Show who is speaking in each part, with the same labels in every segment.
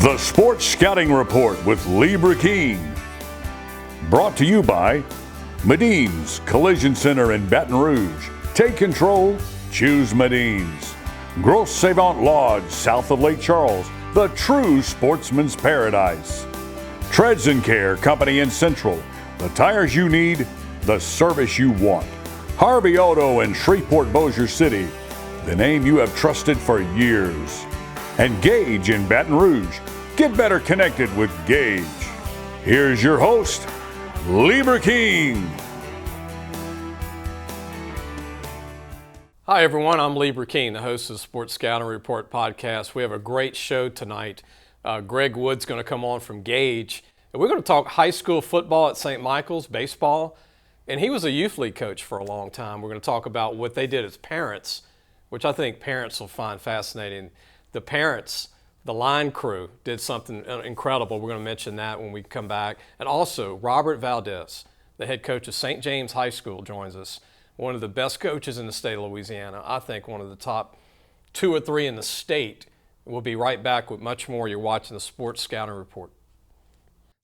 Speaker 1: The Sports Scouting Report with Lee Burkeen. Brought to you by Madine's Collision Center in Baton Rouge. Take control, choose Madine's. Grosse Savant Lodge, south of Lake Charles, the true sportsman's paradise. Treads and Care Company in Central, the tires you need, the service you want. Harvey Auto in Shreveport, Bossier City, the name you have trusted for years. And Gage in Baton Rouge. Get better connected with Gage. Here's your host, Lee Burkeen.
Speaker 2: Hi everyone, I'm Lee Burkeen, the host of the Sports Scouting Report podcast. We have a great show tonight. Greg Wood's going to come on from Gage. And we're going to talk high school football at St. Michael's, baseball. And he was a youth league coach for a long time. We're going to talk about what they did as parents, which I think parents will find fascinating. The parents, the line crew, did something incredible. We're going to mention that when we come back. And also, Robert Valdez, the head coach of St. James High School, joins us. One of the best coaches in the state of Louisiana. I think one of the top 2 or 3 in the state. We'll be right back with much more. You're watching the Sports Scouting Report.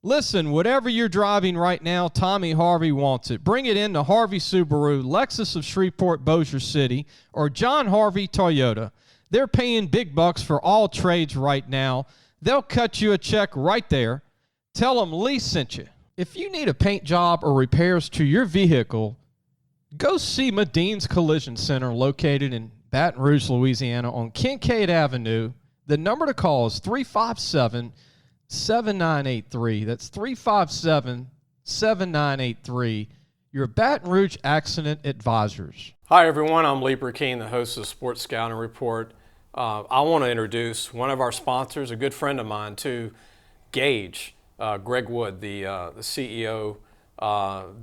Speaker 3: Listen, whatever you're driving right now, Tommy Harvey wants it. Bring it in to Harvey Subaru, Lexus of Shreveport, Bossier City, or John Harvey Toyota. They're paying big bucks for all trades right now. They'll cut you a check right there. Tell them Lee sent you. If you need a paint job or repairs to your vehicle, go see Madine's Collision Center located in Baton Rouge, Louisiana on Kincaid Avenue. The number to call is 357-7983. That's 357-7983. Your Baton Rouge Accident Advisors.
Speaker 2: Hi everyone, I'm Lee Burkeen, the host of the Sports Scouting Report. I want to introduce one of our sponsors, a good friend of mine too, Gage, Greg Wood, the CEO,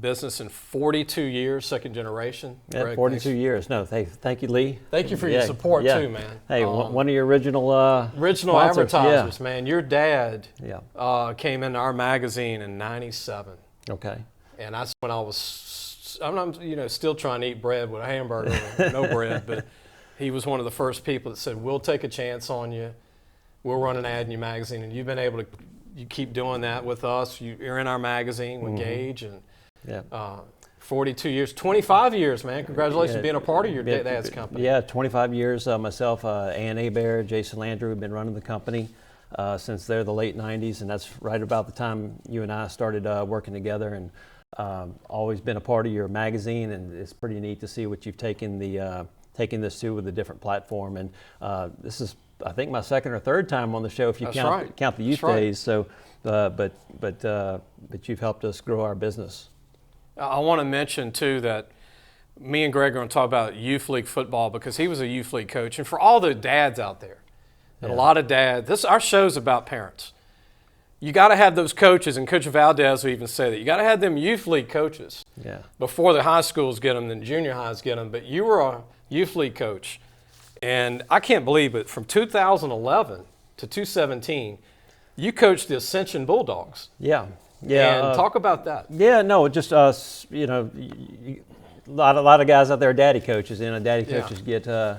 Speaker 2: business in 42 years, second generation.
Speaker 4: Yeah,
Speaker 2: Greg,
Speaker 4: 42 years. No, thank you, Lee.
Speaker 2: Thank you for your support too, man.
Speaker 4: Hey, one of your original sponsors.
Speaker 2: Advertisers, man. Your dad
Speaker 4: came
Speaker 2: into our magazine in '97.
Speaker 4: Okay.
Speaker 2: And that's when I'm still trying to eat bread with a hamburger, no bread, but he was one of the first people that said, we'll take a chance on you. We'll run an ad in your magazine. And you've been able to, you keep doing that with us. You're in our magazine with Gage. And 42 years, 25 years, man. Congratulations being a part of your dad's company.
Speaker 4: Yeah, 25 years. Myself, Ann Hebert, Jason Landrew have been running the company since the late 90s. And that's right about the time you and I started working together. And always been a part of your magazine, and it's pretty neat to see what you've taken this to with a different platform. And this is, I think, my second or third time on the show if you count the youth days. So, but you've helped us grow our business.
Speaker 2: I want to mention too that me and Greg are going to talk about youth league football because he was a youth league coach, and for all the dads out there, and a lot of dads, our show's about parents. You got to have those coaches, and Coach Valdez will even say that. You got to have them youth league coaches before the high schools get them, then junior highs get them. But you were a youth league coach, and I can't believe it. From 2011 to 2017, you coached the Ascension Bulldogs.
Speaker 4: Yeah.
Speaker 2: And talk about that.
Speaker 4: Yeah, no, just a lot of guys out there are daddy coaches. Daddy coaches get kind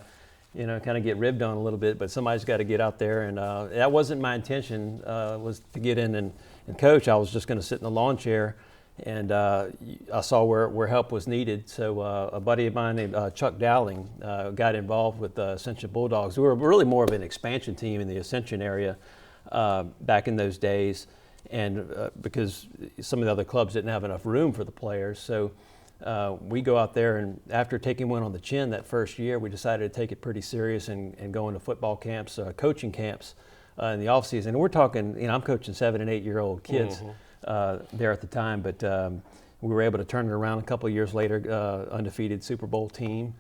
Speaker 4: of get ribbed on a little bit, but somebody's got to get out there, and that wasn't my intention, was to get in and coach. I was just going to sit in the lawn chair, and I saw where help was needed. So a buddy of mine named Chuck Dowling got involved with the Ascension Bulldogs. We were really more of an expansion team in the Ascension area back in those days, and because some of the other clubs didn't have enough room for the players. So we go out there, and after taking one on the chin that first year, we decided to take it pretty serious and go into football camps, coaching camps in the off season. And we're talking, I'm coaching 7 and 8 year old kids there at the time, but we were able to turn it around a couple of years later, undefeated Super Bowl team,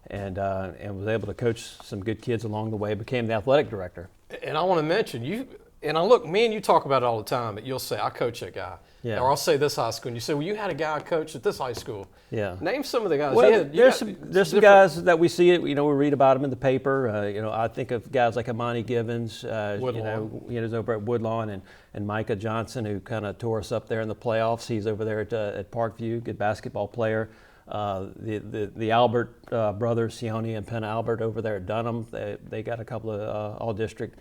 Speaker 4: and was able to coach some good kids along the way. Became the athletic director.
Speaker 2: And I want to mention you. And me and you talk about it all the time, but you'll say, I coach that guy.
Speaker 4: Yeah.
Speaker 2: Or I'll say this high school, and you say, well, you had a guy I coached at this high school.
Speaker 4: Yeah.
Speaker 2: Name some of the guys.
Speaker 4: Well, there's some guys that we see it. We read about them in the paper. I think of guys like Amani Givens. He's over at Woodlawn, and Micah Johnson, who kind of tore us up there in the playoffs. He's over there at Parkview, good basketball player. The Albert brothers, Sione and Penn Albert, over there at Dunham. They got a couple of all-district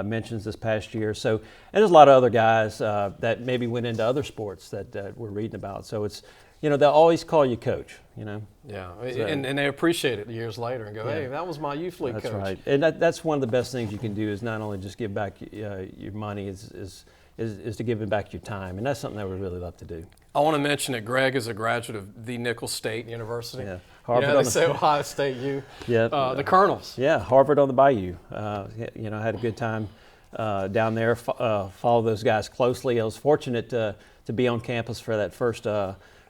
Speaker 4: mentions this past year. So, and there's a lot of other guys that maybe went into other sports that we're reading about. So it's, they'll always call you coach,
Speaker 2: Yeah,
Speaker 4: So,
Speaker 2: and they appreciate it years later and go, hey, that was my youth league coach.
Speaker 4: That's right. And that's one of the best things you can do is not only just give back your money, is to give back your time. And that's something that we really love to do.
Speaker 2: I want to mention that Greg is a graduate of the Nicholls State University.
Speaker 4: Yeah.
Speaker 2: Harvard they say Ohio State U.
Speaker 4: Yeah.
Speaker 2: The Colonels.
Speaker 4: Yeah, Harvard on the Bayou. I had a good time down there, follow those guys closely. I was fortunate to be on campus for that first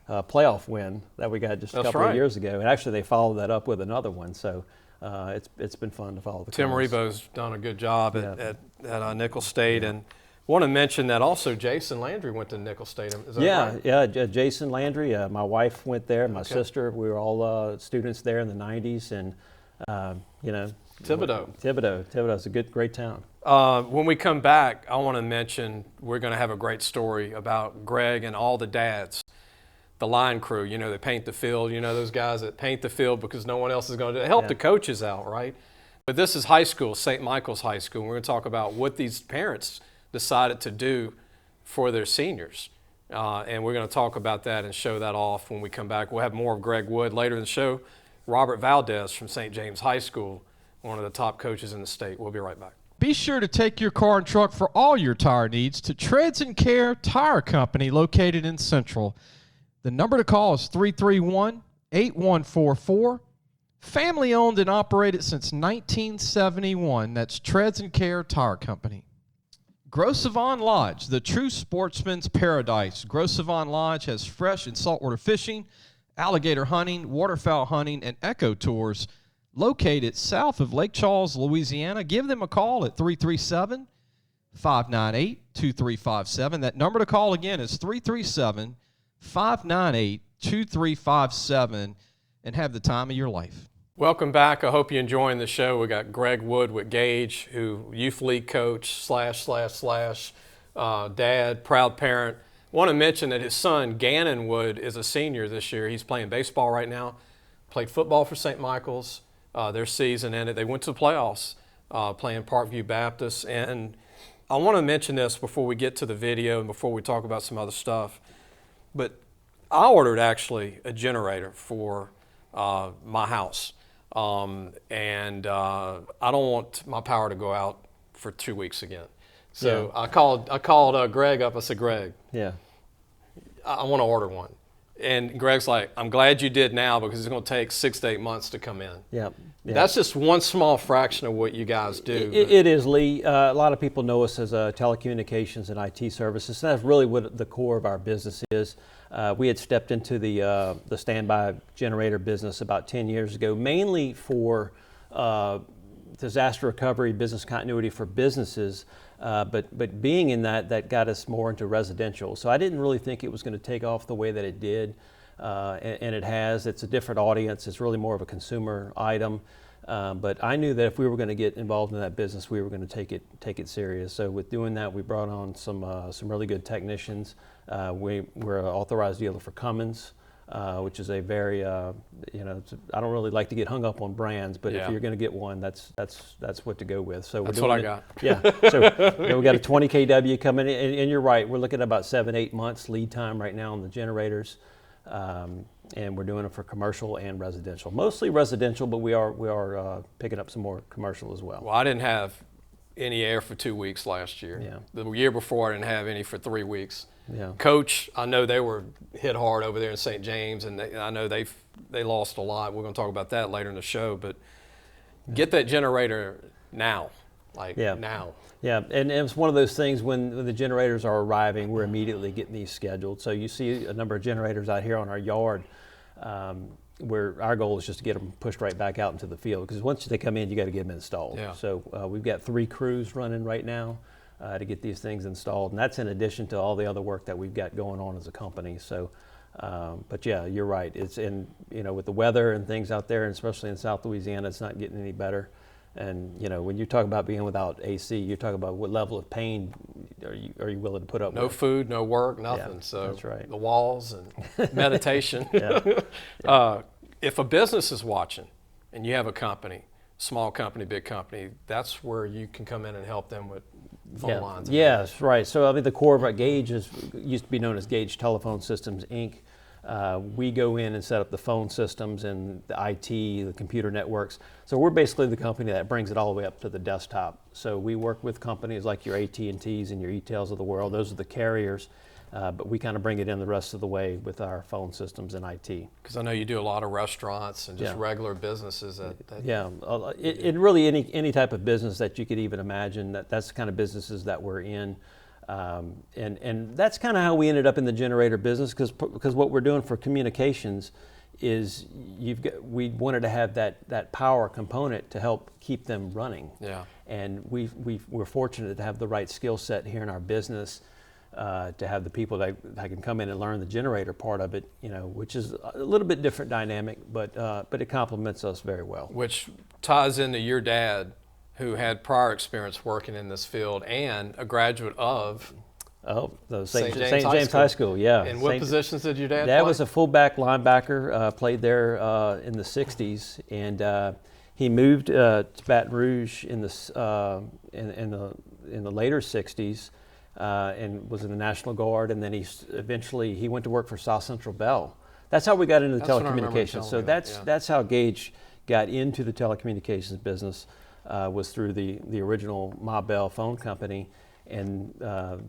Speaker 4: playoff win that we got just a couple of years ago. And actually they followed that up with another one. So it's been fun to follow the
Speaker 2: Tim
Speaker 4: Colonels.
Speaker 2: Rebo's done a good job at Nicholls State. And want to mention that also Jason Landry went to Nicholls State. Is that right?
Speaker 4: Yeah, Jason Landry. My wife went there. My sister. We were all students there in the '90s, and
Speaker 2: Thibodaux.
Speaker 4: Thibodaux's a great town.
Speaker 2: When we come back, I want to mention we're going to have a great story about Greg and all the dads, the line crew. They paint the field. Those guys that paint the field because no one else is going to help the coaches out, right? But this is high school, St. Michael's High School. We're going to talk about what these parents decided to do for their seniors. And we're going to talk about that and show that off when we come back. We'll have more of Greg Wood later in the show. Robert Valdez from St. James High School, one of the top coaches in the state. We'll be right back.
Speaker 3: Be sure to take your car and truck for all your tire needs to Treads and Care Tire Company located in Central. The number to call is 331-8144. Family owned and operated since 1971. That's Treads and Care Tire Company. Gros Savon Lodge, the true sportsman's paradise. Gros Savon Lodge has fresh and saltwater fishing, alligator hunting, waterfowl hunting, and eco tours located south of Lake Charles, Louisiana. Give them a call at 337-598-2357. That number to call again is 337-598-2357, and have the time of your life.
Speaker 2: Welcome back. I hope you're enjoying the show. We got Greg Wood with Gage, who youth league coach / dad, proud parent. Want to mention that his son Gannon Wood is a senior this year. He's playing baseball right now. Played football for St. Michael's. Their season ended. They went to the playoffs, playing Parkview Baptist. And I want to mention this before we get to the video and before we talk about some other stuff. But I ordered actually a generator for my house. And I don't want my power to go out for 2 weeks again. So I called Greg up. I said, Greg, I want to order one. And Greg's like, I'm glad you did now because it's going to take 6 to 8 months to come in.
Speaker 4: Yeah.
Speaker 2: That's just one small fraction of what you guys do.
Speaker 4: It is, Lee. A lot of people know us as telecommunications and IT services. And that's really what the core of our business is. We had stepped into the standby generator business about 10 years ago, mainly for disaster recovery, business continuity for businesses. But being in that got us more into residential. So I didn't really think it was going to take off the way that it did, and it has. It's a different audience. It's really more of a consumer item. But I knew that if we were going to get involved in that business, we were going to take it serious. So with doing that, we brought on some really good technicians. We're an authorized dealer for Cummins, which is a very I don't really like to get hung up on brands, but if you're going to get one, that's what to go with. So
Speaker 2: that's what I got.
Speaker 4: Yeah. So we got a 20 kW coming in, and you're right. We're looking at about 7-8 months lead time right now on the generators. And we're doing it for commercial and residential. Mostly residential, but we are picking up some more commercial as well.
Speaker 2: Well, I didn't have any air for 2 weeks last year.
Speaker 4: Yeah.
Speaker 2: The year before, I didn't have any for 3 weeks.
Speaker 4: Yeah.
Speaker 2: Coach, I know they were hit hard over there in St. James, and I know they lost a lot. We're going to talk about that later in the show. But get that generator now, now.
Speaker 4: Yeah, and it's one of those things when the generators are arriving, we're immediately getting these scheduled. So you see a number of generators out here on our yard, where our goal is just to get them pushed right back out into the field, because once they come in, you got to get them installed.
Speaker 2: Yeah.
Speaker 4: So we've got 3 crews running right now to get these things installed, and that's in addition to all the other work that we've got going on as a company. So, but yeah, you're right. It's with the weather and things out there, and especially in South Louisiana, it's not getting any better. And when you talk about being without AC, you're talking about what level of pain are you willing to put up with?
Speaker 2: No food, no work, nothing.
Speaker 4: Yeah,
Speaker 2: so
Speaker 4: that's right.
Speaker 2: The walls and meditation.
Speaker 4: Yeah.
Speaker 2: If a business is watching and you have a company, small company, big company, that's where you can come in and help them with phone lines.
Speaker 4: Yes, right. So I mean, the core of our Gage used to be known as Gage Telephone Systems, Inc. We go in and set up the phone systems and the IT, the computer networks. So we're basically the company that brings it all the way up to the desktop. So we work with companies like your AT&Ts and your E-Tels of the world. Those are the carriers. But we kind of bring it in the rest of the way with our phone systems and IT.
Speaker 2: Because I know you do a lot of restaurants and just
Speaker 4: Yeah.
Speaker 2: regular businesses.
Speaker 4: It really any type of business that you could even imagine. That's the kind of businesses that we're in. And that's kind of how we ended up in the generator business, because what we're doing for communications is we wanted to have that power component to help keep them running.
Speaker 2: Yeah.
Speaker 4: And we're fortunate to have the right skill set here in our business. To have the people that can come in and learn the generator part of it, which is a little bit different dynamic, but it complements us very well.
Speaker 2: Which ties into your dad, who had prior experience working in this field and a graduate of
Speaker 4: the
Speaker 2: St.
Speaker 4: St. James High School, yeah.
Speaker 2: And what positions did your dad play?
Speaker 4: Dad was a fullback linebacker, played there in the 60s, and he moved to Baton Rouge in the later 60s. And was in the National Guard, and then he went to work for South Central Bell. That's how we got into the telecommunications. So that's how Gage got into the telecommunications business, was through the original Ma Bell phone company, and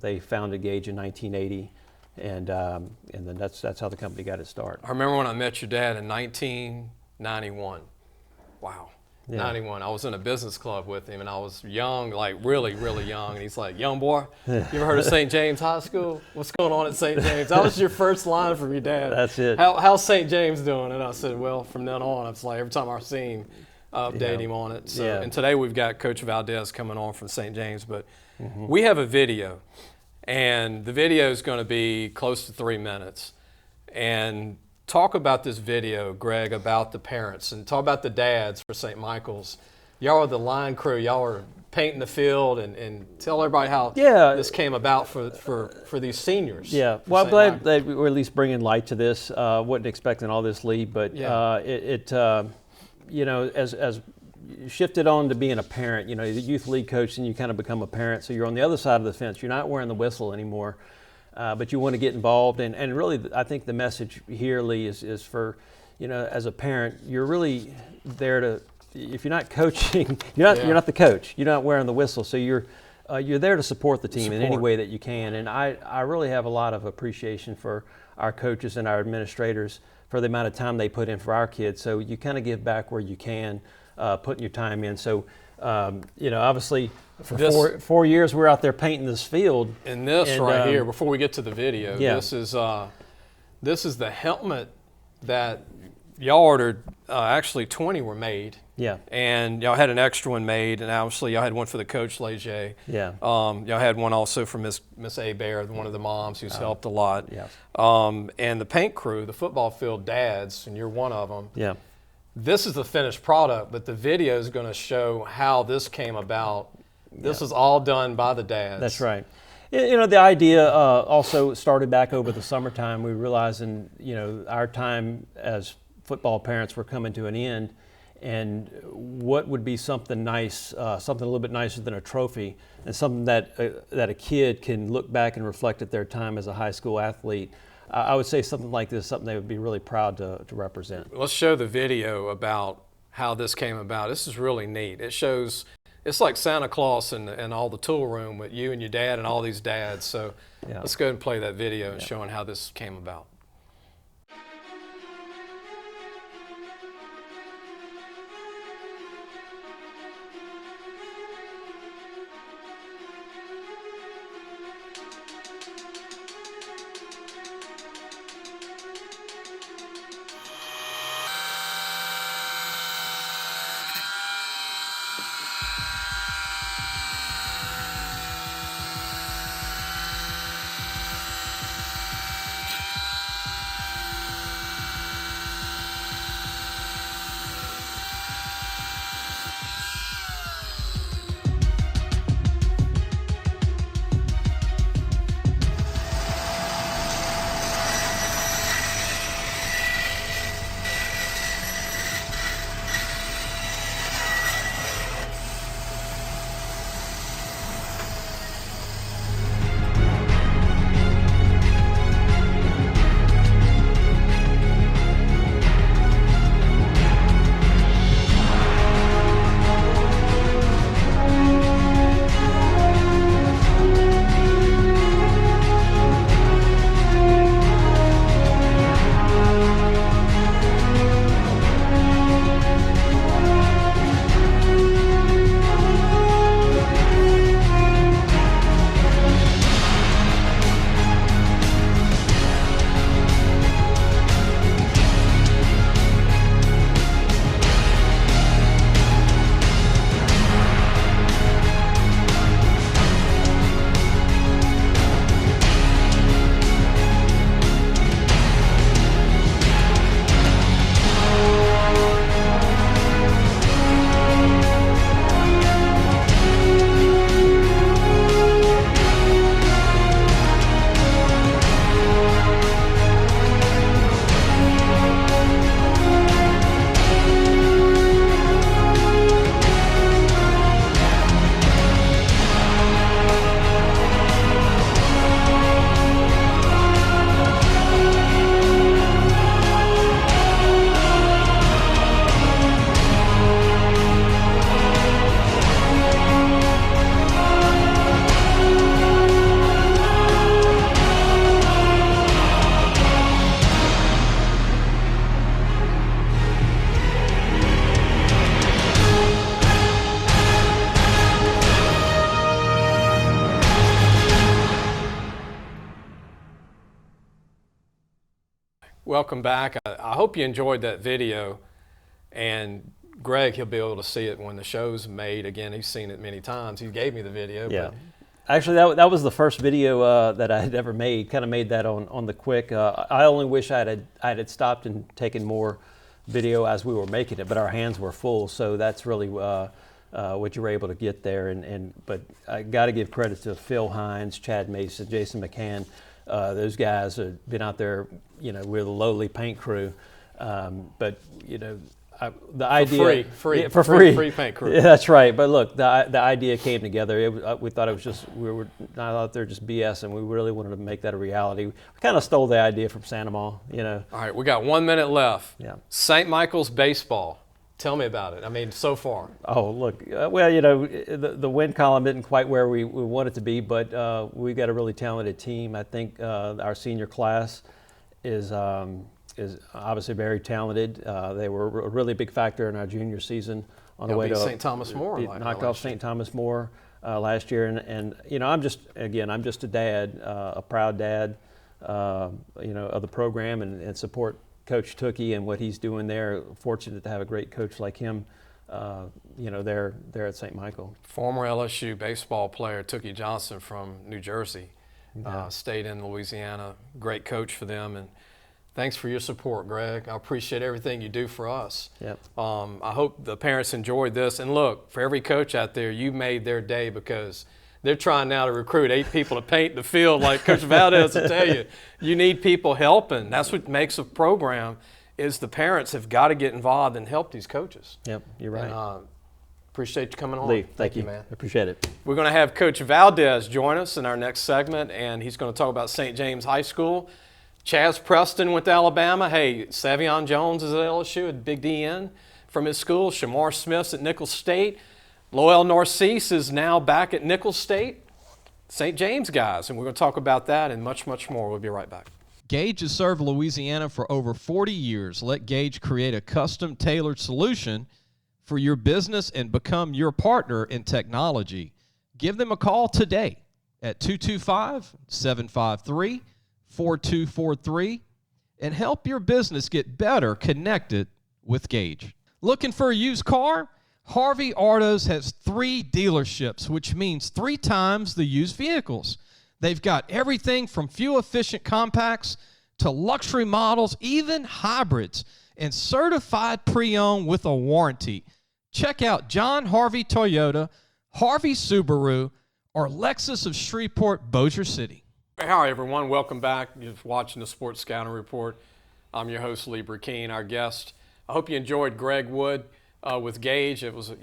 Speaker 4: they founded Gage in 1980, and then that's how the company got its start.
Speaker 2: I remember when I met your dad in 1991. Wow. Yeah. 91. I was in a business club with him, and I was young, like really, really young. And he's like, "Young boy, you ever heard of St. James High School? What's going on at St. James?" That was your first line from your dad.
Speaker 4: That's it.
Speaker 2: How's St. James doing? And I said, "Well, from then on, it's like every time I see him, update him on it." So, and today we've got Coach Valdez coming on from St. James, but we have a video, and the video is going to be close to 3 minutes. And talk about this video, Greg, about the parents, and talk about the dads for St. Michael's. Y'all are the line crew. Y'all are painting the field, and tell everybody how this came about for these seniors.
Speaker 4: Yeah, well, I'm glad that we're at least bringing light to this. Wasn't expecting all this, Lee, but it as you shifted on to being a parent, the youth league coach, and you kind of become a parent, so you're on the other side of the fence. You're not wearing the whistle anymore. But you want to get involved, and really, I think the message here, Lee, is for, as a parent, you're really there to. If you're not coaching, you're not the coach. You're not wearing the whistle, so you're there to support the team in any way that you can. And I really have a lot of appreciation for our coaches and our administrators for the amount of time they put in for our kids. So you kind of give back where you can, putting your time in. So. Obviously, for 4 years we're out there painting this field.
Speaker 2: And right here, before we get to the video, this is the helmet that y'all ordered. Actually, 20 were made.
Speaker 4: Yeah. And
Speaker 2: y'all had an extra one made, and obviously y'all had one for the coach, Leger.
Speaker 4: Yeah.
Speaker 2: Y'all had one also for Miss A. Baird, one of the moms who's helped a lot.
Speaker 4: Yeah.
Speaker 2: And the paint crew, the football field dads, and you're one of them.
Speaker 4: Yeah.
Speaker 2: This is the finished product, but the video is going to show how this came about. This was all done by the dads.
Speaker 4: That's right. The idea also started back over the summertime. We realized, our time as football parents were coming to an end, and what would be something nice, something a little bit nicer than a trophy, and something that a kid can look back and reflect at their time as a high school athlete. I would say something like this, something they would be really proud to represent.
Speaker 2: Let's show the video about how this came about. This is really neat. It shows, it's like Santa Claus and all the tool room with you and your dad and all these dads. So let's go ahead and play that video and showing how this came about. welcome back. I hope you enjoyed that video. And Greg, he'll be able to see it when the show's made. Again, he's seen it many times. He gave me the video.
Speaker 4: Yeah. Actually, that was the first video that I had ever made. Kind of made that on the quick. I only wish I had stopped and taken more video as we were making it, but our hands were full. So that's really what you were able to get there. But I got to give credit to Phil Hines, Chad Mason, Jason McCann. Those guys have been out there. We're the lowly paint crew, but the idea
Speaker 2: for free paint crew.
Speaker 4: Yeah, that's right. But look, the idea came together. We thought it was just we were not out there just BS, and we really wanted to make that a reality. We kind of stole the idea from Sandoval. All
Speaker 2: right, we got 1 minute left.
Speaker 4: Yeah.
Speaker 2: St. Michael's baseball. Tell me about it. I mean, so far.
Speaker 4: Oh, look. The win column isn't quite where we want it to be, but we got a really talented team. I think our senior class is obviously very talented. They were a really big factor in our junior season on the way to
Speaker 2: St. Thomas More.
Speaker 4: Knocked off St. Thomas More last year, and I'm just a dad, a proud dad, of the program, and support Coach Tookie and what he's doing there. Fortunate to have a great coach like him. There at St. Michael.
Speaker 2: Former LSU baseball player Tookie Johnson from New Jersey, stayed in Louisiana. Great coach for them, and thanks for your support, Greg. I appreciate everything you do for us.
Speaker 4: Yep. I
Speaker 2: hope the parents enjoyed this. And look, for every coach out there, you made their day because they're trying now to recruit 8 people to paint the field like Coach Valdez will tell you. You need people helping. That's what makes a program is the parents have got to get involved and help these coaches.
Speaker 4: Yep, you're right.
Speaker 2: And, appreciate you coming on.
Speaker 4: Lee, thank you,
Speaker 2: man.
Speaker 4: I appreciate it.
Speaker 2: We're going to have Coach Valdez join us in our next segment, and he's going to talk about St. James High School. Chaz Preston went to Alabama. Hey, Savion Jones is at LSU, a big DN from his school. Shamar Smith's at Nicholls State. Lowell Narcisse is now back at Nicholls State. St. James guys, and we're going to talk about that and much, much more. We'll be right back.
Speaker 3: Gage has served Louisiana for over 40 years. Let Gage create a custom tailored solution for your business and become your partner in technology. Give them a call today at 225-753-4243 and help your business get better connected with Gage. Looking for a used car? Harvey Autos has 3 dealerships, which means 3 times the used vehicles. They've got everything from fuel-efficient compacts to luxury models, even hybrids, and certified pre-owned with a warranty. Check out John Harvey Toyota, Harvey Subaru, or Lexus of Shreveport, Bossier City.
Speaker 2: Hi, everyone. Welcome back. You're watching the Sports Scouting Report. I'm your host, Lee Burkeen, our guest. I hope you enjoyed Greg Wood with Gage. It was,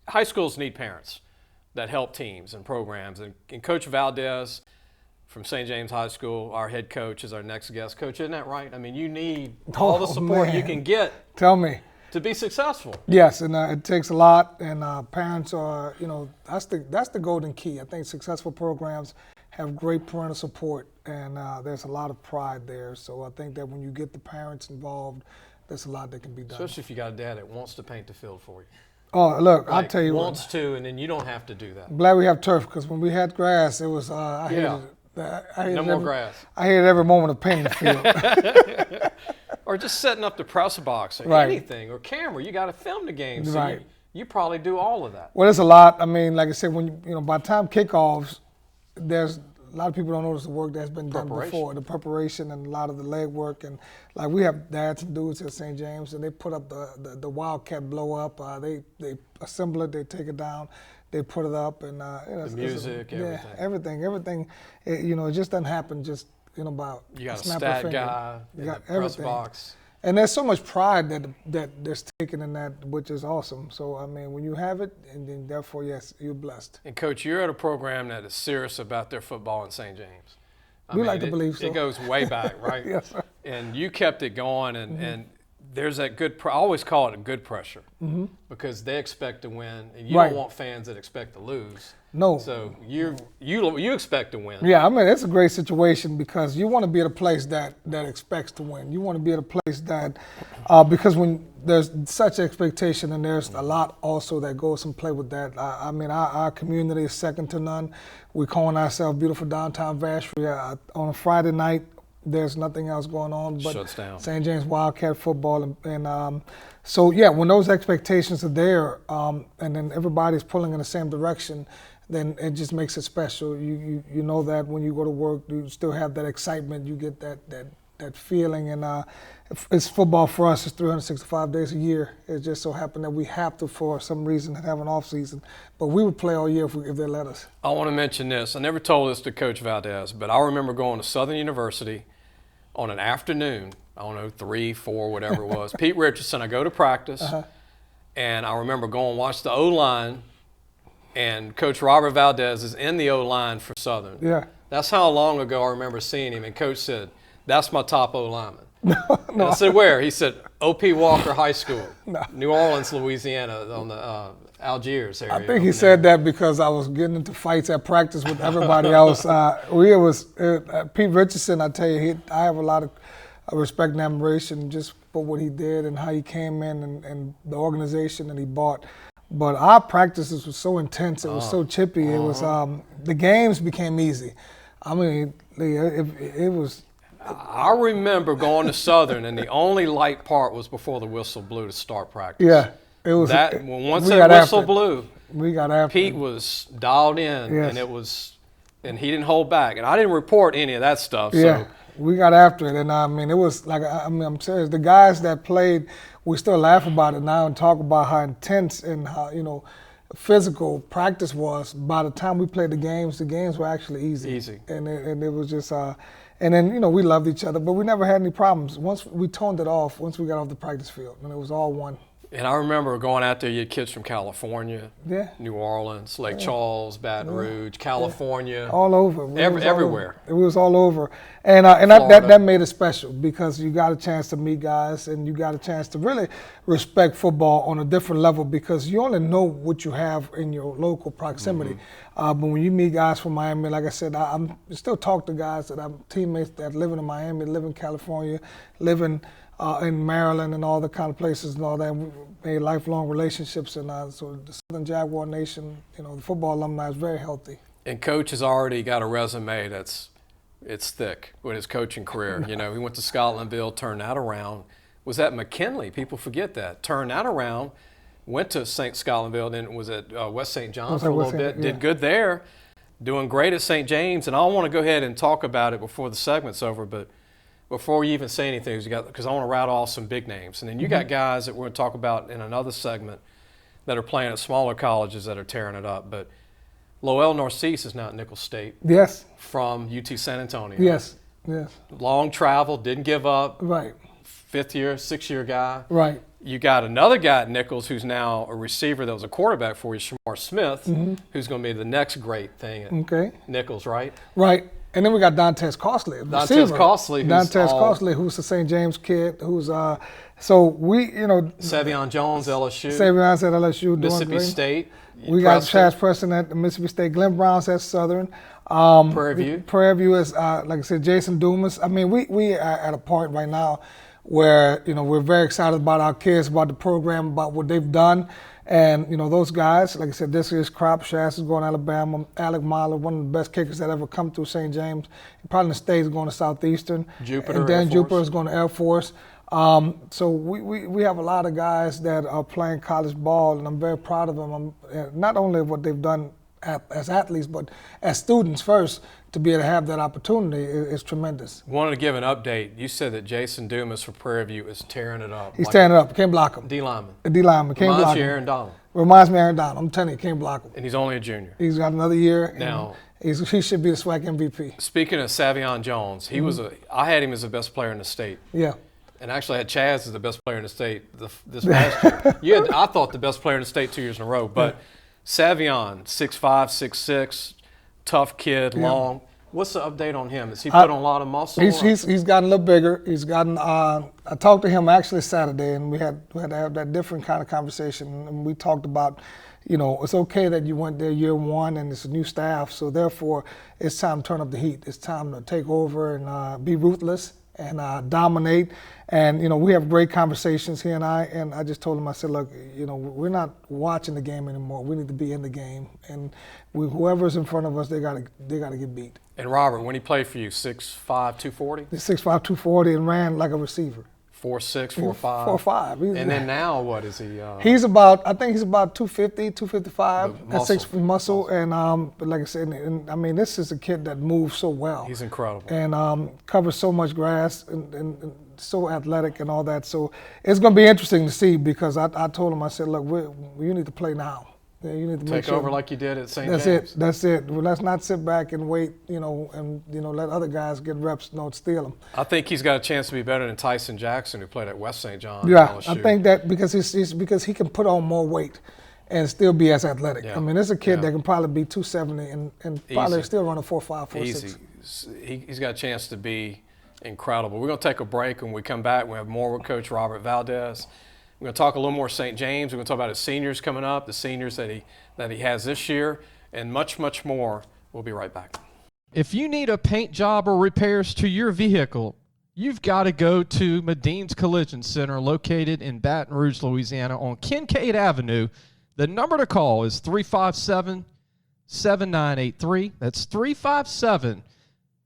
Speaker 2: high schools need parents that help teams and programs. And Coach Valdez from St. James High School, our head coach, is our next guest. Coach, isn't that right? I mean, you need all the support you can get.
Speaker 5: Tell me.
Speaker 2: To be successful.
Speaker 5: Yes, and it takes a lot, and parents are, that's the golden key. I think successful programs have great parental support, and there's a lot of pride there. So I think that when you get the parents involved, there's a lot that can be done.
Speaker 2: Especially if you got a dad that wants to paint the field for you.
Speaker 5: Oh, look, I'll tell you
Speaker 2: wants to, and then you don't have to do that.
Speaker 5: I'm glad we have turf, because when we had grass, it was, I hated
Speaker 2: no more grass.
Speaker 5: I hated every moment of painting the field.
Speaker 2: Or just setting up the press box, or
Speaker 5: right.
Speaker 2: anything, or camera. You got to film the game, so
Speaker 5: right.
Speaker 2: you probably do all of that.
Speaker 5: Well, there's a lot. I mean, like I said, when by the time kickoffs, there's a lot of people don't notice the work that's been done before, the preparation and a lot of the leg work. And like we have dads and dudes at St. James, and they put up the Wildcat blow up. They assemble it, they take it down, they put it up, and
Speaker 2: the music,
Speaker 5: everything. It just doesn't happen just. About
Speaker 2: you got a
Speaker 5: snap
Speaker 2: stat
Speaker 5: finger.
Speaker 2: guy,
Speaker 5: you got
Speaker 2: press
Speaker 5: everything.
Speaker 2: box,
Speaker 5: and there's so much pride that there's taken in that, which is awesome. So I mean, when you have it, and then therefore, yes, you're blessed.
Speaker 2: And Coach, you're at a program that is serious about their football in St. James.
Speaker 5: We like to believe so.
Speaker 2: It goes way back, right?
Speaker 5: Yes, sir.
Speaker 2: And you kept it going, and there's that good. I always call it a good pressure, because they expect to win, and you don't want fans that expect to lose.
Speaker 5: No.
Speaker 2: So you expect to win.
Speaker 5: Yeah, I mean, it's a great situation because you want to be at a place that expects to win. You want to be at a place that, because when there's such expectation and there's a lot also that goes and play with that. I mean, our community is second to none. We call ourselves beautiful downtown Vacherie. On a Friday night, There's nothing else going on but
Speaker 2: Shuts down.
Speaker 5: St. James Wildcat football. So, yeah, when those expectations are there and then everybody's pulling in the same direction, then it just makes it special. You know that when you go to work, you still have that excitement. You get that feeling. And it's football for us. It's 365 days a year. It just so happened that we have to, for some reason, have an off season. But we would play all year if they let us.
Speaker 2: I want to mention this. I never told this to Coach Valdez, but I remember going to Southern University on an afternoon, I don't know, 3, 4, whatever it was. Pete Richardson, I go to practice, and I remember going to watch the O-line, and Coach Robert Valdez is in the O-line for Southern.
Speaker 5: Yeah.
Speaker 2: That's how long ago I remember seeing him, and Coach said, "That's my top O-lineman."
Speaker 5: No,
Speaker 2: I said, "Where?" He said, "O.P. Walker High School, New Orleans, Louisiana, on the Algiers area."
Speaker 5: I think he said that because I was getting into fights at practice with everybody else. Pete Richardson, I tell you, I have a lot of respect and admiration just for what he did and how he came in and the organization that he bought. But our practices were so intense, it was so chippy. It was the games became easy. I mean, it was.
Speaker 2: I remember going to Southern, and the only light part was before the whistle blew to start practice.
Speaker 5: Yeah, it was.
Speaker 2: Once that whistle blew,
Speaker 5: we got after
Speaker 2: Pete was dialed in, and he didn't hold back. And I didn't report any of that stuff.
Speaker 5: Yeah,
Speaker 2: so.
Speaker 5: We got after it, and I mean, it was like, I'm serious. The guys that played, we still laugh about it now and talk about how intense and how physical practice was. By the time we played the games were actually easy. And it was just. And then, we loved each other, but we never had any problems. Once we toned it off, once we got off the practice field, and it was all one.
Speaker 2: And I remember going out there, you had kids from California, New Orleans, Lake Charles, Baton Rouge, California.
Speaker 5: All over.
Speaker 2: Everywhere.
Speaker 5: It was all over. And that made it special because you got a chance to meet guys and you got a chance to really respect football on a different level because you only know what you have in your local proximity. But when you meet guys from Miami, like I said, I still talk to guys that I'm teammates that live in Miami, live in California, live in Maryland and all the kind of places and all that. We made lifelong relationships, and so the Southern Jaguar Nation, the football alumni is very healthy.
Speaker 2: And Coach has already got a resume it's thick with his coaching career. He went to Scotlandville, turned that around. Was at McKinley. People forget that. Turned that around, went to St. Scotlandville, then was at West St. John for a little bit. Did good there, doing great at St. James. And I want to go ahead and talk about it before the segment's over, but before you even say anything, because I want to rattle off some big names. And then you got guys that we're going to talk about in another segment that are playing at smaller colleges that are tearing it up. But Lowell Narcisse is now at Nicholls State.
Speaker 5: Yes.
Speaker 2: From UT San Antonio.
Speaker 5: Yes.
Speaker 2: Long travel, didn't give up.
Speaker 5: Right.
Speaker 2: 6-year guy.
Speaker 5: Right.
Speaker 2: You got another guy at Nicholls who's now a receiver that was a quarterback for you, Shamar Smith, who's going to be the next great thing at Nicholls, right?
Speaker 5: Right. And then we got Dantes Costley,
Speaker 2: Dantes Costley,
Speaker 5: who's a St. James kid, who's so we,
Speaker 2: Savion Jones, LSU.
Speaker 5: Savion's at LSU,
Speaker 2: Mississippi State.
Speaker 5: We got Chaz Preston at Mississippi State. Glenn Brown's at Southern. Prairie View is, like I said, Jason Dumas. I mean, we are at a point right now where we're very excited about our kids, about the program, about what they've done. And, those guys, like I said, this year's crop, Shaz is going to Alabama, Alec Mahler, one of the best kickers that ever come through St. James. Probably in the States going to Southeastern.
Speaker 2: Jupiter,
Speaker 5: and Dan Jupiter is going to Air Force. So we have a lot of guys that are playing college ball, and I'm very proud of them. Not only what they've done as athletes, but as students first, to be able to have that opportunity is tremendous.
Speaker 2: Wanted to give an update. You said that Jason Dumas from Prairie View is tearing it up.
Speaker 5: He's tearing it up. Can't block him.
Speaker 2: D lineman.
Speaker 5: Can't block him.
Speaker 2: Reminds you of Aaron Donald.
Speaker 5: Reminds me of Aaron Donald. I'm telling you, can't block him.
Speaker 2: And he's only a junior.
Speaker 5: He's got another year.
Speaker 2: Now,
Speaker 5: he should be the SWAC MVP.
Speaker 2: Speaking of Savion Jones, I had him as the best player in the state.
Speaker 5: Yeah.
Speaker 2: And actually I had Chaz as the best player in the state this past year. I thought the best player in the state 2 years in a row. But Savion, 6'5", 6'6", tough kid, long. What's the update on him? Has he put on a lot of muscle?
Speaker 5: He's gotten a little bigger. He's gotten. I talked to him actually Saturday, and we had to have that different kind of conversation. And we talked about, it's okay that you went there year one and it's a new staff. So therefore, it's time to turn up the heat. It's time to take over and be ruthless and dominate. And, we have great conversations, he and I just told him, I said, look, we're not watching the game anymore. We need to be in the game. And whoever's in front of us, they gotta get beat.
Speaker 2: And Robert, when he played for you, 6'5", 240?
Speaker 5: He's 6'5", 240 and ran like a receiver.
Speaker 2: 4'6", 4'5".
Speaker 5: 4'5".
Speaker 2: And then now what is he?
Speaker 5: I think he's about 250, 255. That's 6 muscle. And but like I said, and I mean, this is a kid that moves so well.
Speaker 2: He's incredible.
Speaker 5: And covers so much grass and so athletic and all that. So it's going to be interesting to see, because I told him, I said, look, you need to play now. Yeah, you need to
Speaker 2: take over like you did at St.
Speaker 5: James. That's it. Well, let's not sit back and wait, and let other guys get reps, steal them.
Speaker 2: I think he's got a chance to be better than Tyson Jackson, who played at West St. John.
Speaker 5: Yeah, I think that because because he can put on more weight and still be as athletic.
Speaker 2: Yeah.
Speaker 5: I mean, there's a kid that can probably be 270 and probably still run a 4.5, 4.6.
Speaker 2: Easy. He's got a chance to be incredible. We're going to take a break. When we come back, we have more with Coach Robert Valdez. We're going to talk a little more St. James. We're going to talk about his seniors coming up, the seniors that he has this year, and much, much more. We'll be right back.
Speaker 3: If you need a paint job or repairs to your vehicle, you've got to go to Madine's Collision Center, located in Baton Rouge, Louisiana, on Kincaid Avenue. The number to call is 357-7983. That's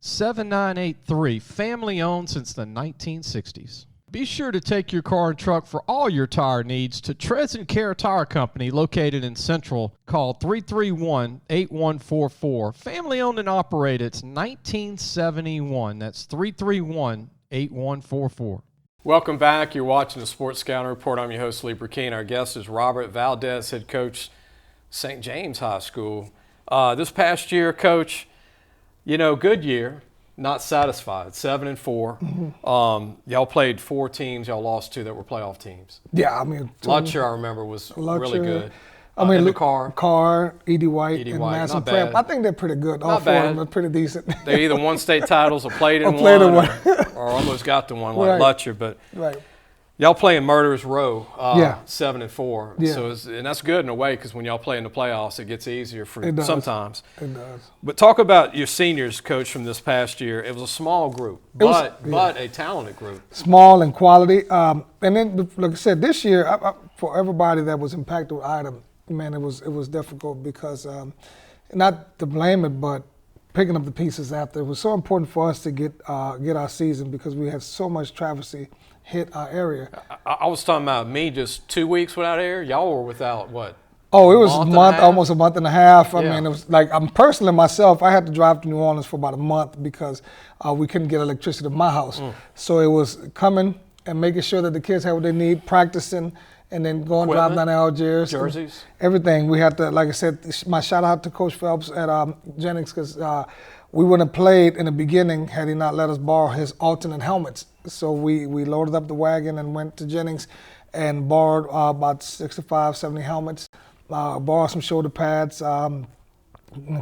Speaker 3: 357-7983. Family owned since the 1960s. Be sure to take your car and truck for all your tire needs to Treads & Care Tire Company, located in Central. Call 331-8144. Family owned and operated. It's 1971. That's 331-8144.
Speaker 2: Welcome back. You're watching the Sports Scouting Report. I'm your host, Lee Burkeen. Our guest is Robert Valdez, head coach, St. James High School. This past year, Coach, good year. Not satisfied. 7-4.
Speaker 5: Mm-hmm.
Speaker 2: Y'all played 4 teams. Y'all lost 2 that were playoff teams.
Speaker 5: Yeah, I mean,
Speaker 2: Lutcher, I remember, was really good.
Speaker 5: I mean,
Speaker 2: Luke
Speaker 5: Carr, E.D. White, and Madison Prep. I think they're pretty good. All 4 of them are pretty decent.
Speaker 2: They either won state titles or played in
Speaker 5: one,
Speaker 2: or almost got to one, like Lutcher. But y'all play in Murderers Row, 7-4.
Speaker 5: Yeah.
Speaker 2: So and that's good in a way, because when y'all play in the playoffs, it gets easier sometimes.
Speaker 5: It does.
Speaker 2: But talk about your seniors, Coach, from this past year. It was a small group, but a talented group.
Speaker 5: Small and quality. And then, like I said, this year, for everybody that was impacted with Ida, man, it was difficult because, not to blame it, but picking up the pieces after. It was so important for us to get our season, because we had so much travesty hit our area.
Speaker 2: I was talking about me just 2 weeks without air. Y'all were without what?
Speaker 5: Oh, it was almost a month and a half. I mean, it was like, I'm personally myself, I had to drive to New Orleans for about a month because we couldn't get electricity to my house. So it was coming and making sure that the kids had what they need, practicing, and then going drive down to Algiers.
Speaker 2: Jerseys.
Speaker 5: Everything. We had to, like I said, my shout out to Coach Phelps at Jennings, because we wouldn't have played in the beginning had he not let us borrow his alternate helmets. So we loaded up the wagon and went to Jennings and borrowed about 65, 70 helmets, borrowed some shoulder pads.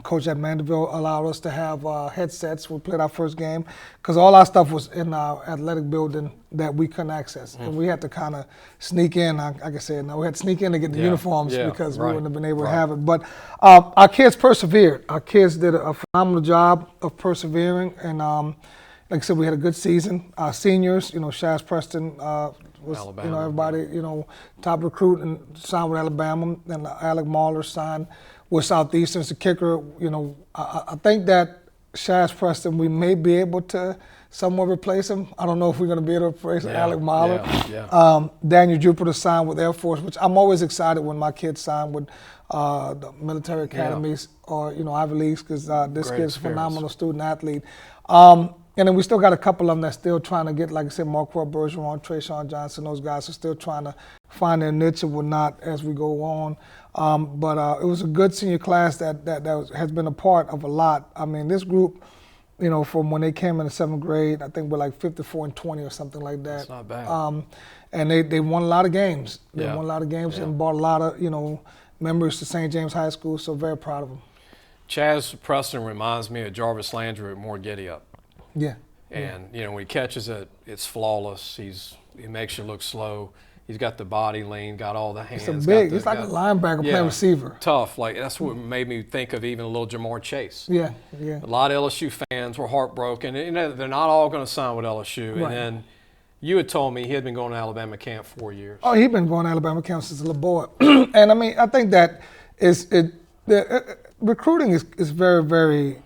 Speaker 5: Coach at Mandeville allowed us to have headsets. We played our first game because all our stuff was in our athletic building that we couldn't access. And we had to kind of sneak in, like I said, we had to sneak in to get the uniforms because we wouldn't have been able to have it. But our kids persevered. Our kids did a phenomenal job of persevering. And like I said, we had a good season. Our seniors, Shaz Preston was,
Speaker 2: Alabama.
Speaker 5: Everybody, top recruit and signed with Alabama. And Alec Mahler signed with Southeastern. The kicker, I think that Shaz Preston, we may be able to somewhat replace him. I don't know if we're going to be able to replace Alec Mahler. Daniel Jupiter signed with Air Force, which I'm always excited when my kids sign with the military academies or Ivy Leagues, because this kid's a phenomenal student athlete. And then we still got a couple of them that's still trying to get, like I said, Marquette Bergeron, Trayshawn Johnson. Those guys are still trying to find their niche and whatnot as we go on. But it was a good senior class that has been a part of a lot. I mean, this group, from when they came in the 7th grade, I think we're like 54-20 or something like that.
Speaker 2: That's not bad.
Speaker 5: And they won a lot of games. They won a lot of games and brought a lot of, members to St. James High School, so very proud of them.
Speaker 2: Chaz Preston reminds me of Jarvis Landry at more giddy up.
Speaker 5: Yeah.
Speaker 2: And, when he catches it, it's flawless. He makes you look slow. He's got the body lean, got all the hands.
Speaker 5: It's it's like a linebacker playing receiver.
Speaker 2: Tough. Like that's what made me think of even a little Jamar Chase.
Speaker 5: Yeah.
Speaker 2: A lot of LSU fans were heartbroken. You know, they're not all going to sign with LSU.
Speaker 5: Right.
Speaker 2: And then you had told me he had been going to Alabama camp 4 years.
Speaker 5: Oh, he'd been going to Alabama camp since LeBoy. And I mean, I think that recruiting is very, very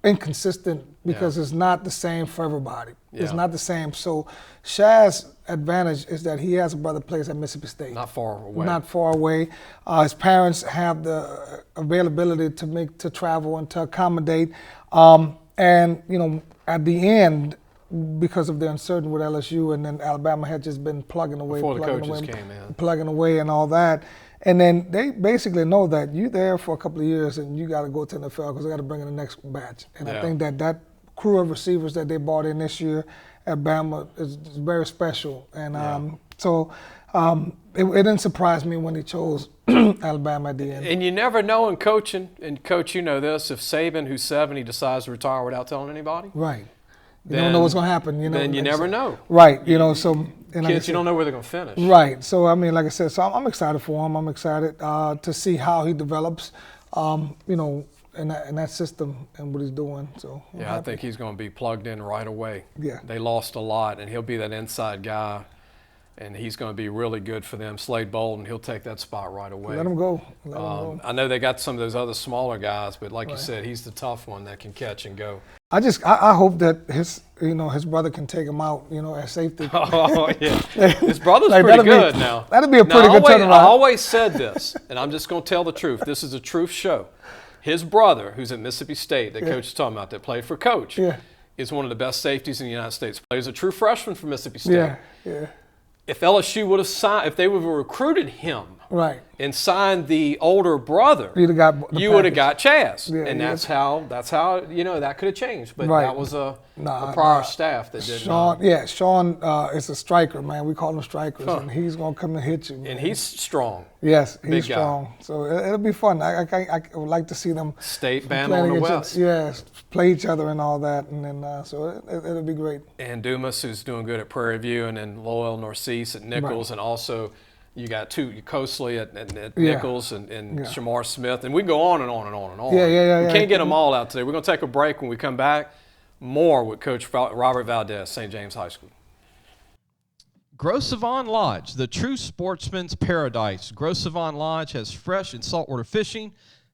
Speaker 5: inconsistent because it's not the same for everybody. It's not the same. So Shaz's advantage is that he has a brother plays at Mississippi State.
Speaker 2: Not far away.
Speaker 5: Not far away. His parents have the availability to travel and to accommodate. And you know, at the end, because of the uncertainty with LSU, and then Alabama had just been plugging away,
Speaker 2: Before the coaches came in.
Speaker 5: plugging away, and all that. And then they basically know that you're there for a couple of years and you got to go to the NFL because they got to bring in the next batch. And I think that crew of receivers that they brought in this year at Bama is very special. And so it didn't surprise me when he chose Alabama at the end.
Speaker 2: And you never know in coaching, and Coach, you know this, if Saban, who's 70, decides to retire without telling anybody.
Speaker 5: Right. You don't know what's going to happen. You know,
Speaker 2: then you never know.
Speaker 5: Right. You know, so. And
Speaker 2: Kids, you don't know where they're going to finish.
Speaker 5: Right. So, I mean, like I said, so I'm excited for him. I'm excited to see how he develops, you know, in that system and what he's doing. So
Speaker 2: yeah, I think he's going to be plugged in right away.
Speaker 5: Yeah.
Speaker 2: They lost a lot, and he'll be that inside guy, and he's going to be really good for them. Slade Bolden, he'll take that spot right away.
Speaker 5: Let him go. Let him go.
Speaker 2: I know they got some of those other smaller guys, but like you said, he's the tough one that can catch and go.
Speaker 5: I hope that his brother can take him out, you know, at safety.
Speaker 2: Oh, yeah. His brother's pretty good now.
Speaker 5: That'd be a pretty good turnaround.
Speaker 2: I always said this, and I'm just going to tell the truth. This is a truth show. His brother, who's at Mississippi State, that Coach is talking about, that played for Coach, is one of the best safeties in the United States. Plays a true freshman for Mississippi State.
Speaker 5: Yeah.
Speaker 2: If LSU would have signed, if they would have recruited him,
Speaker 5: right,
Speaker 2: and signed the older brother, you would have got Chaz, and that's how you know that could have changed. But that was a prior staff that did
Speaker 5: Sean,
Speaker 2: not.
Speaker 5: Yeah, Sean is a striker, man. We call him strikers, and he's gonna come and hit you. Man.
Speaker 2: And he's strong.
Speaker 5: Yes, he's
Speaker 2: Big
Speaker 5: strong.
Speaker 2: Guy.
Speaker 5: So it'll be fun. I would like to see them
Speaker 2: State Bama on the West.
Speaker 5: Play each other and all that, and then so it'll be great.
Speaker 2: And Dumas, who's doing good at Prairie View, and then Lowell Narcisse at Nichols, and also you got Coasley at Nichols and Shamar Smith, and we can go on and on and on and on. We can't get them all out today. We're going to take a break. When we come back, more with Coach Robert Valdez, St. James High School.
Speaker 3: Gros Savon Lodge, the true sportsman's paradise. Gros Savon Lodge has fresh and saltwater fishing,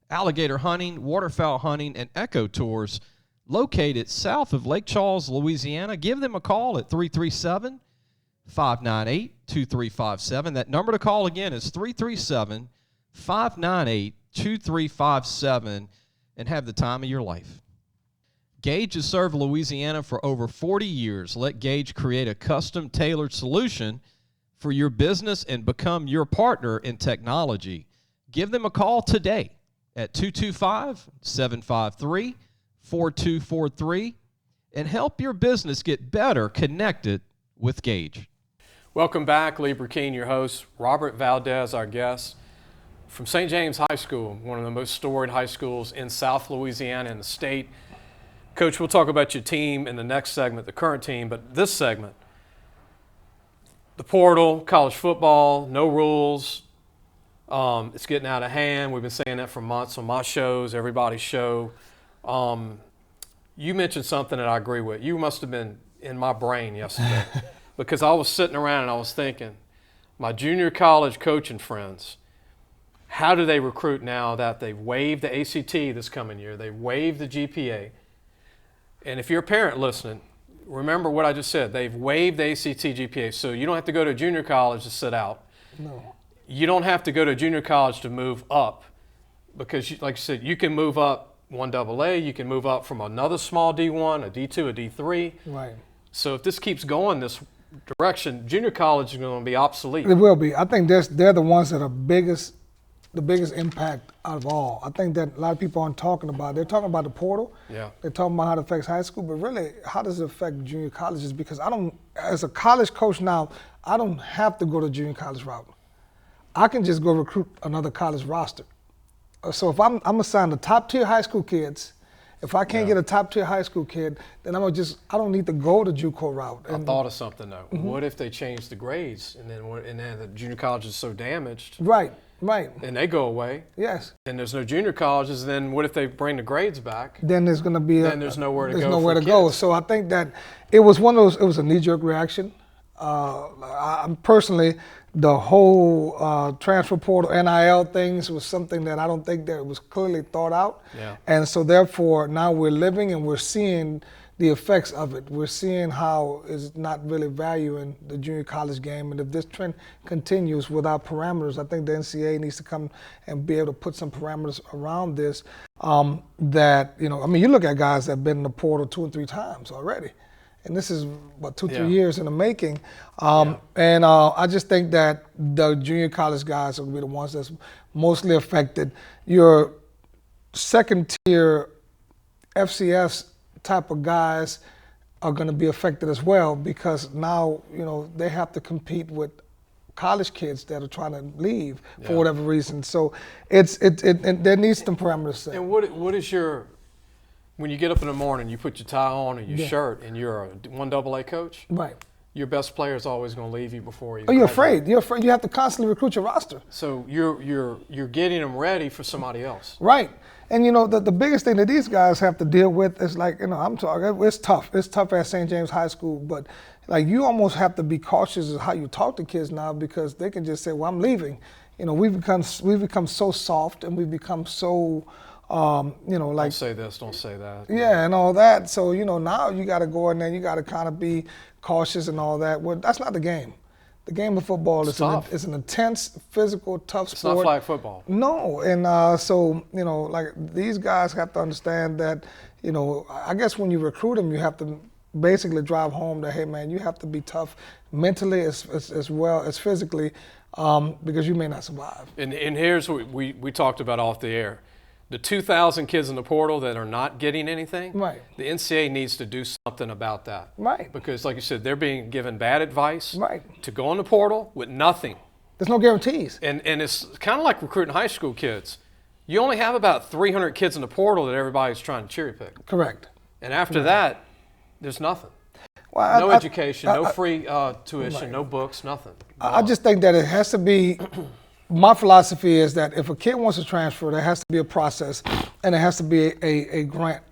Speaker 3: alligator hunting, waterfowl hunting, and eco tours located south of Lake Charles, Louisiana. Give them a call at 337-598-2357. That number to call again is 337-598-2357, and have the time of your life. Gage has served Louisiana for over 40 years. Let Gage create a custom-tailored solution for your business and become your partner in technology. Give them a call today at 225-753-4243 and help your business get better connected with Gage.
Speaker 2: Welcome back. Lee Burkeen, your host. Robert Valdez, our guest. From St. James High School, one of the most storied high schools in South Louisiana in the state. Coach, we'll talk about your team in the next segment, the current team, but this segment, the portal, college football, no rules. It's getting out of hand. We've been saying that for months on my shows, everybody's show. You mentioned something that I agree with. You must have been in my brain yesterday because I was sitting around and I was thinking, my junior college coaching friends, how do they recruit now that they've waived the ACT this coming year? They've waived the GPA. And if you're a parent listening, remember what I just said. They've waived the ACT GPA, so you don't have to go to junior college to sit out.
Speaker 5: No.
Speaker 2: You don't have to go to junior college to move up because, like you said, you can move up 1AA. You can move up from another small D1, a D2, a D3.
Speaker 5: Right.
Speaker 2: So if this keeps going this direction, junior college is going to be obsolete.
Speaker 5: It will be. I think they're the ones that are the biggest impact out of all. I think that a lot of people aren't talking about. They're talking about the portal.
Speaker 2: Yeah.
Speaker 5: They're talking about how it affects high school, but really, how does it affect junior colleges? Because as a college coach now, I don't have to go to junior college route. I can just go recruit another college roster. So if I'm assigned the top tier high school kids, If I can't get a top-tier high school kid, then I don't need to go the JUCO route.
Speaker 2: I thought of something though. What if they change the grades and then the junior college is so damaged?
Speaker 5: Right.
Speaker 2: And they go away.
Speaker 5: Yes.
Speaker 2: And there's no junior colleges. Then what if they bring the grades back?
Speaker 5: Then there's going to be
Speaker 2: there's nowhere to go.
Speaker 5: There's nowhere to go. So I think that it was it was a knee-jerk reaction. I'm personally, the whole transfer portal, NIL things was something that I don't think that was clearly thought out.
Speaker 2: Yeah.
Speaker 5: And so therefore now we're living and we're seeing the effects of it. We're seeing how it's not really valuing the junior college game. And if this trend continues without parameters, I think the NCAA needs to come and be able to put some parameters around this. That, you know, I mean, you look at guys that have been in the portal 2 and 3 times already. And this is, 2-3 years in the making. And I just think that the junior college guys are going to be the ones that's mostly affected. Your second tier FCS type of guys are going to be affected as well, because now, you know, they have to compete with college kids that are trying to leave for whatever reason. So there needs some parameters set.
Speaker 2: And what is your, when you get up in the morning, you put your tie on and your shirt, and you're a 1AA coach?
Speaker 5: Right.
Speaker 2: Your best player is always going to leave you before you.
Speaker 5: Oh, you're afraid. You're afraid. You have to constantly recruit your roster.
Speaker 2: So you're getting them ready for somebody else.
Speaker 5: Right. And you know, the biggest thing that these guys have to deal with is, like, you know, I'm talking, it's tough. It's tough at St. James High School, but like, you almost have to be cautious of how you talk to kids now, because they can just say, well, I'm leaving. You know, we've become so soft, and we've become so you know, like,
Speaker 2: don't say this, don't say that.
Speaker 5: Yeah, and all that. So, you know, now you got to go in there, you got to kind of be cautious and all that. Well, that's not the game. The game of football is an intense, physical, tough sport.
Speaker 2: It's not flag football.
Speaker 5: No, and so, you know, like, these guys have to understand that, you know, I guess when you recruit them, you have to basically drive home that, hey, man, you have to be tough mentally as well as physically, because you may not survive.
Speaker 2: And here's what we talked about off the air. The 2,000 kids in the portal that are not getting anything,
Speaker 5: right,
Speaker 2: the NCAA needs to do something about that.
Speaker 5: Right.
Speaker 2: Because, like you said, they're being given bad advice,
Speaker 5: right,
Speaker 2: to go in the portal with nothing.
Speaker 5: There's no guarantees.
Speaker 2: And it's kind of like recruiting high school kids. You only have about 300 kids in the portal that everybody's trying to cherry pick.
Speaker 5: Correct.
Speaker 2: And after that, there's nothing.
Speaker 5: Well,
Speaker 2: no education, no free tuition,
Speaker 5: right,
Speaker 2: no books, nothing.
Speaker 5: I just think that it has to be, my philosophy is that if a kid wants to transfer, there has to be a process, and it has to be a grant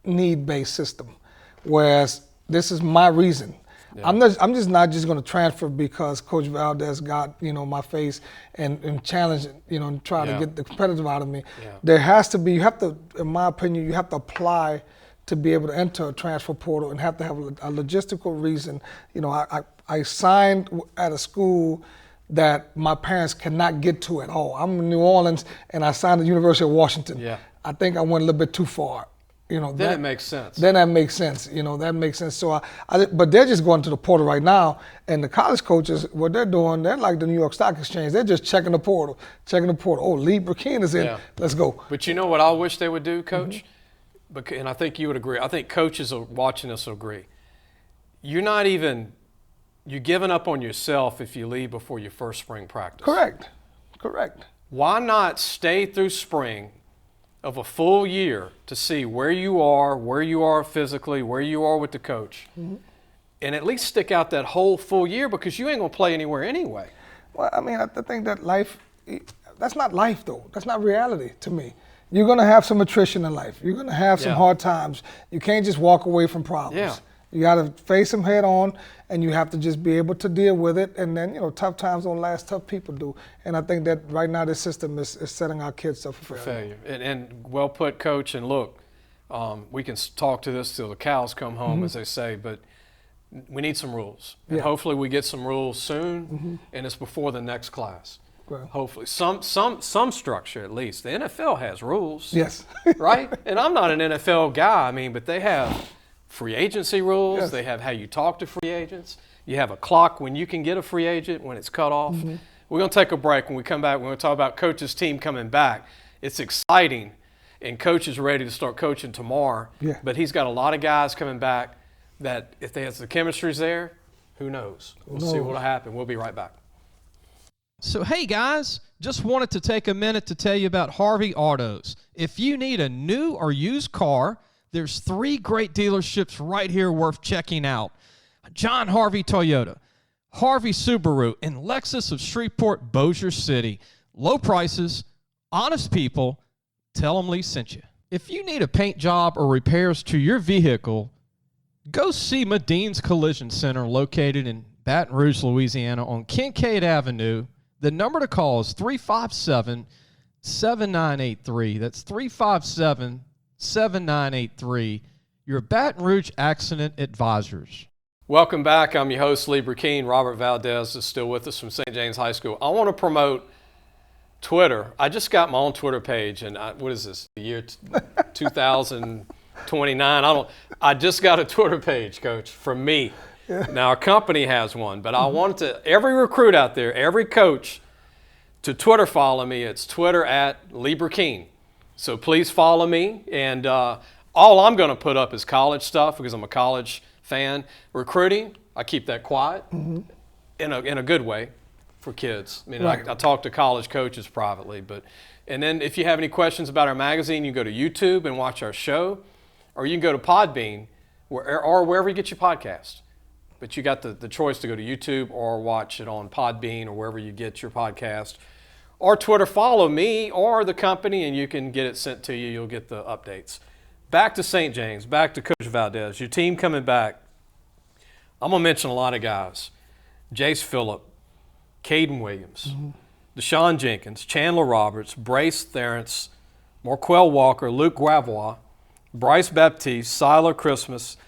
Speaker 5: need-based system. Whereas this is my reason. Yeah. I'm just not just going to transfer because Coach Valdez got, you know, my face and challenge, you know, and try to get the competitive out of me. Yeah. There has to be, you have to, in my opinion, you have to apply to be able to enter a transfer portal, and have to have a logistical reason. You know, I signed at a school that my parents cannot get to at all. I'm in New Orleans, and I signed at the University of Washington.
Speaker 2: Yeah.
Speaker 5: I think I went a little bit too far. You know,
Speaker 2: then it makes sense.
Speaker 5: Then that makes sense. You know, that makes sense. So, but they're just going to the portal right now, and the college coaches, what they're doing, they're like the New York Stock Exchange. They're just checking the portal. Oh, Lee Burkeen is in. Yeah. Let's go.
Speaker 2: But you know what I wish they would do, Coach? Mm-hmm. And I think you would agree. I think coaches are watching this will agree. You're giving up on yourself if you leave before your first spring practice.
Speaker 5: Correct.
Speaker 2: Why not stay through spring of a full year to see where you are physically, where you are with the coach, and at least stick out that whole full year, because you ain't going to play anywhere anyway.
Speaker 5: Well, I mean, I think that life, that's not life, though. That's not reality to me. You're going to have some attrition in life. You're going to have some hard times. You can't just walk away from problems.
Speaker 2: Yeah.
Speaker 5: You got to face them head on, and you have to just be able to deal with it. And then, you know, tough times don't last, tough people do. And I think that right now this system is setting our kids up for failure.
Speaker 2: And well put, Coach. And look, we can talk to this till the cows come home, as they say, but we need some rules. And hopefully we get some rules soon, and it's before the next class. Well, hopefully some structure at least. The NFL has rules.
Speaker 5: Yes.
Speaker 2: Right? And I'm not an NFL guy, I mean, but they have free agency rules.
Speaker 5: Yes.
Speaker 2: They have how you talk to free agents. You have a clock when you can get a free agent, when it's cut off. We're going to take a break. When we come back, we're going to talk about Coach's team coming back. It's exciting, and Coach is ready to start coaching tomorrow.
Speaker 5: Yeah.
Speaker 2: But he's got a lot of guys coming back that if the chemistry's there, who knows? We'll see what'll happen. We'll be right back.
Speaker 3: So, hey guys, just wanted to take a minute to tell you about Harvey Autos. If you need a new or used car, there's 3 great dealerships right here worth checking out. John Harvey Toyota, Harvey Subaru, and Lexus of Shreveport, Bossier City. Low prices, honest people. Tell them Lee sent you. If you need a paint job or repairs to your vehicle, go see Madine's Collision Center located in Baton Rouge, Louisiana on Kincaid Avenue. The number to call is 357-7983. That's 357-7983. Your Baton Rouge Accident Advisors.
Speaker 2: Welcome back. I'm your host, Lee Burkeen. Robert Valdez is still with us from St. James High School. I want to promote Twitter. I just got my own Twitter page, and what is this, the year 2029? I just got a Twitter page, Coach, from me. Yeah. Now, our company has one, but I want every recruit out there, every coach, to Twitter follow me. It's Twitter at Lee Burkeen. So please follow me, and all I'm going to put up is college stuff because I'm a college fan. Recruiting, I keep that quiet in a good way for kids. I mean, right. I talk to college coaches privately, and then if you have any questions about our magazine, you can go to YouTube and watch our show, or you can go to Podbean or wherever you get your podcast. But you got the choice to go to YouTube or watch it on Podbean or wherever you get your podcast. Or Twitter, follow me or the company, and you can get it sent to you. You'll get the updates. Back to St. James, back to Coach Valdez. Your team coming back. I'm going to mention a lot of guys. Jace Phillip, Caden Williams, Deshaun Jenkins, Chandler Roberts, Brace Therence, Marquel Walker, Luke Gravois, Bryce Baptiste, Siler Christmas,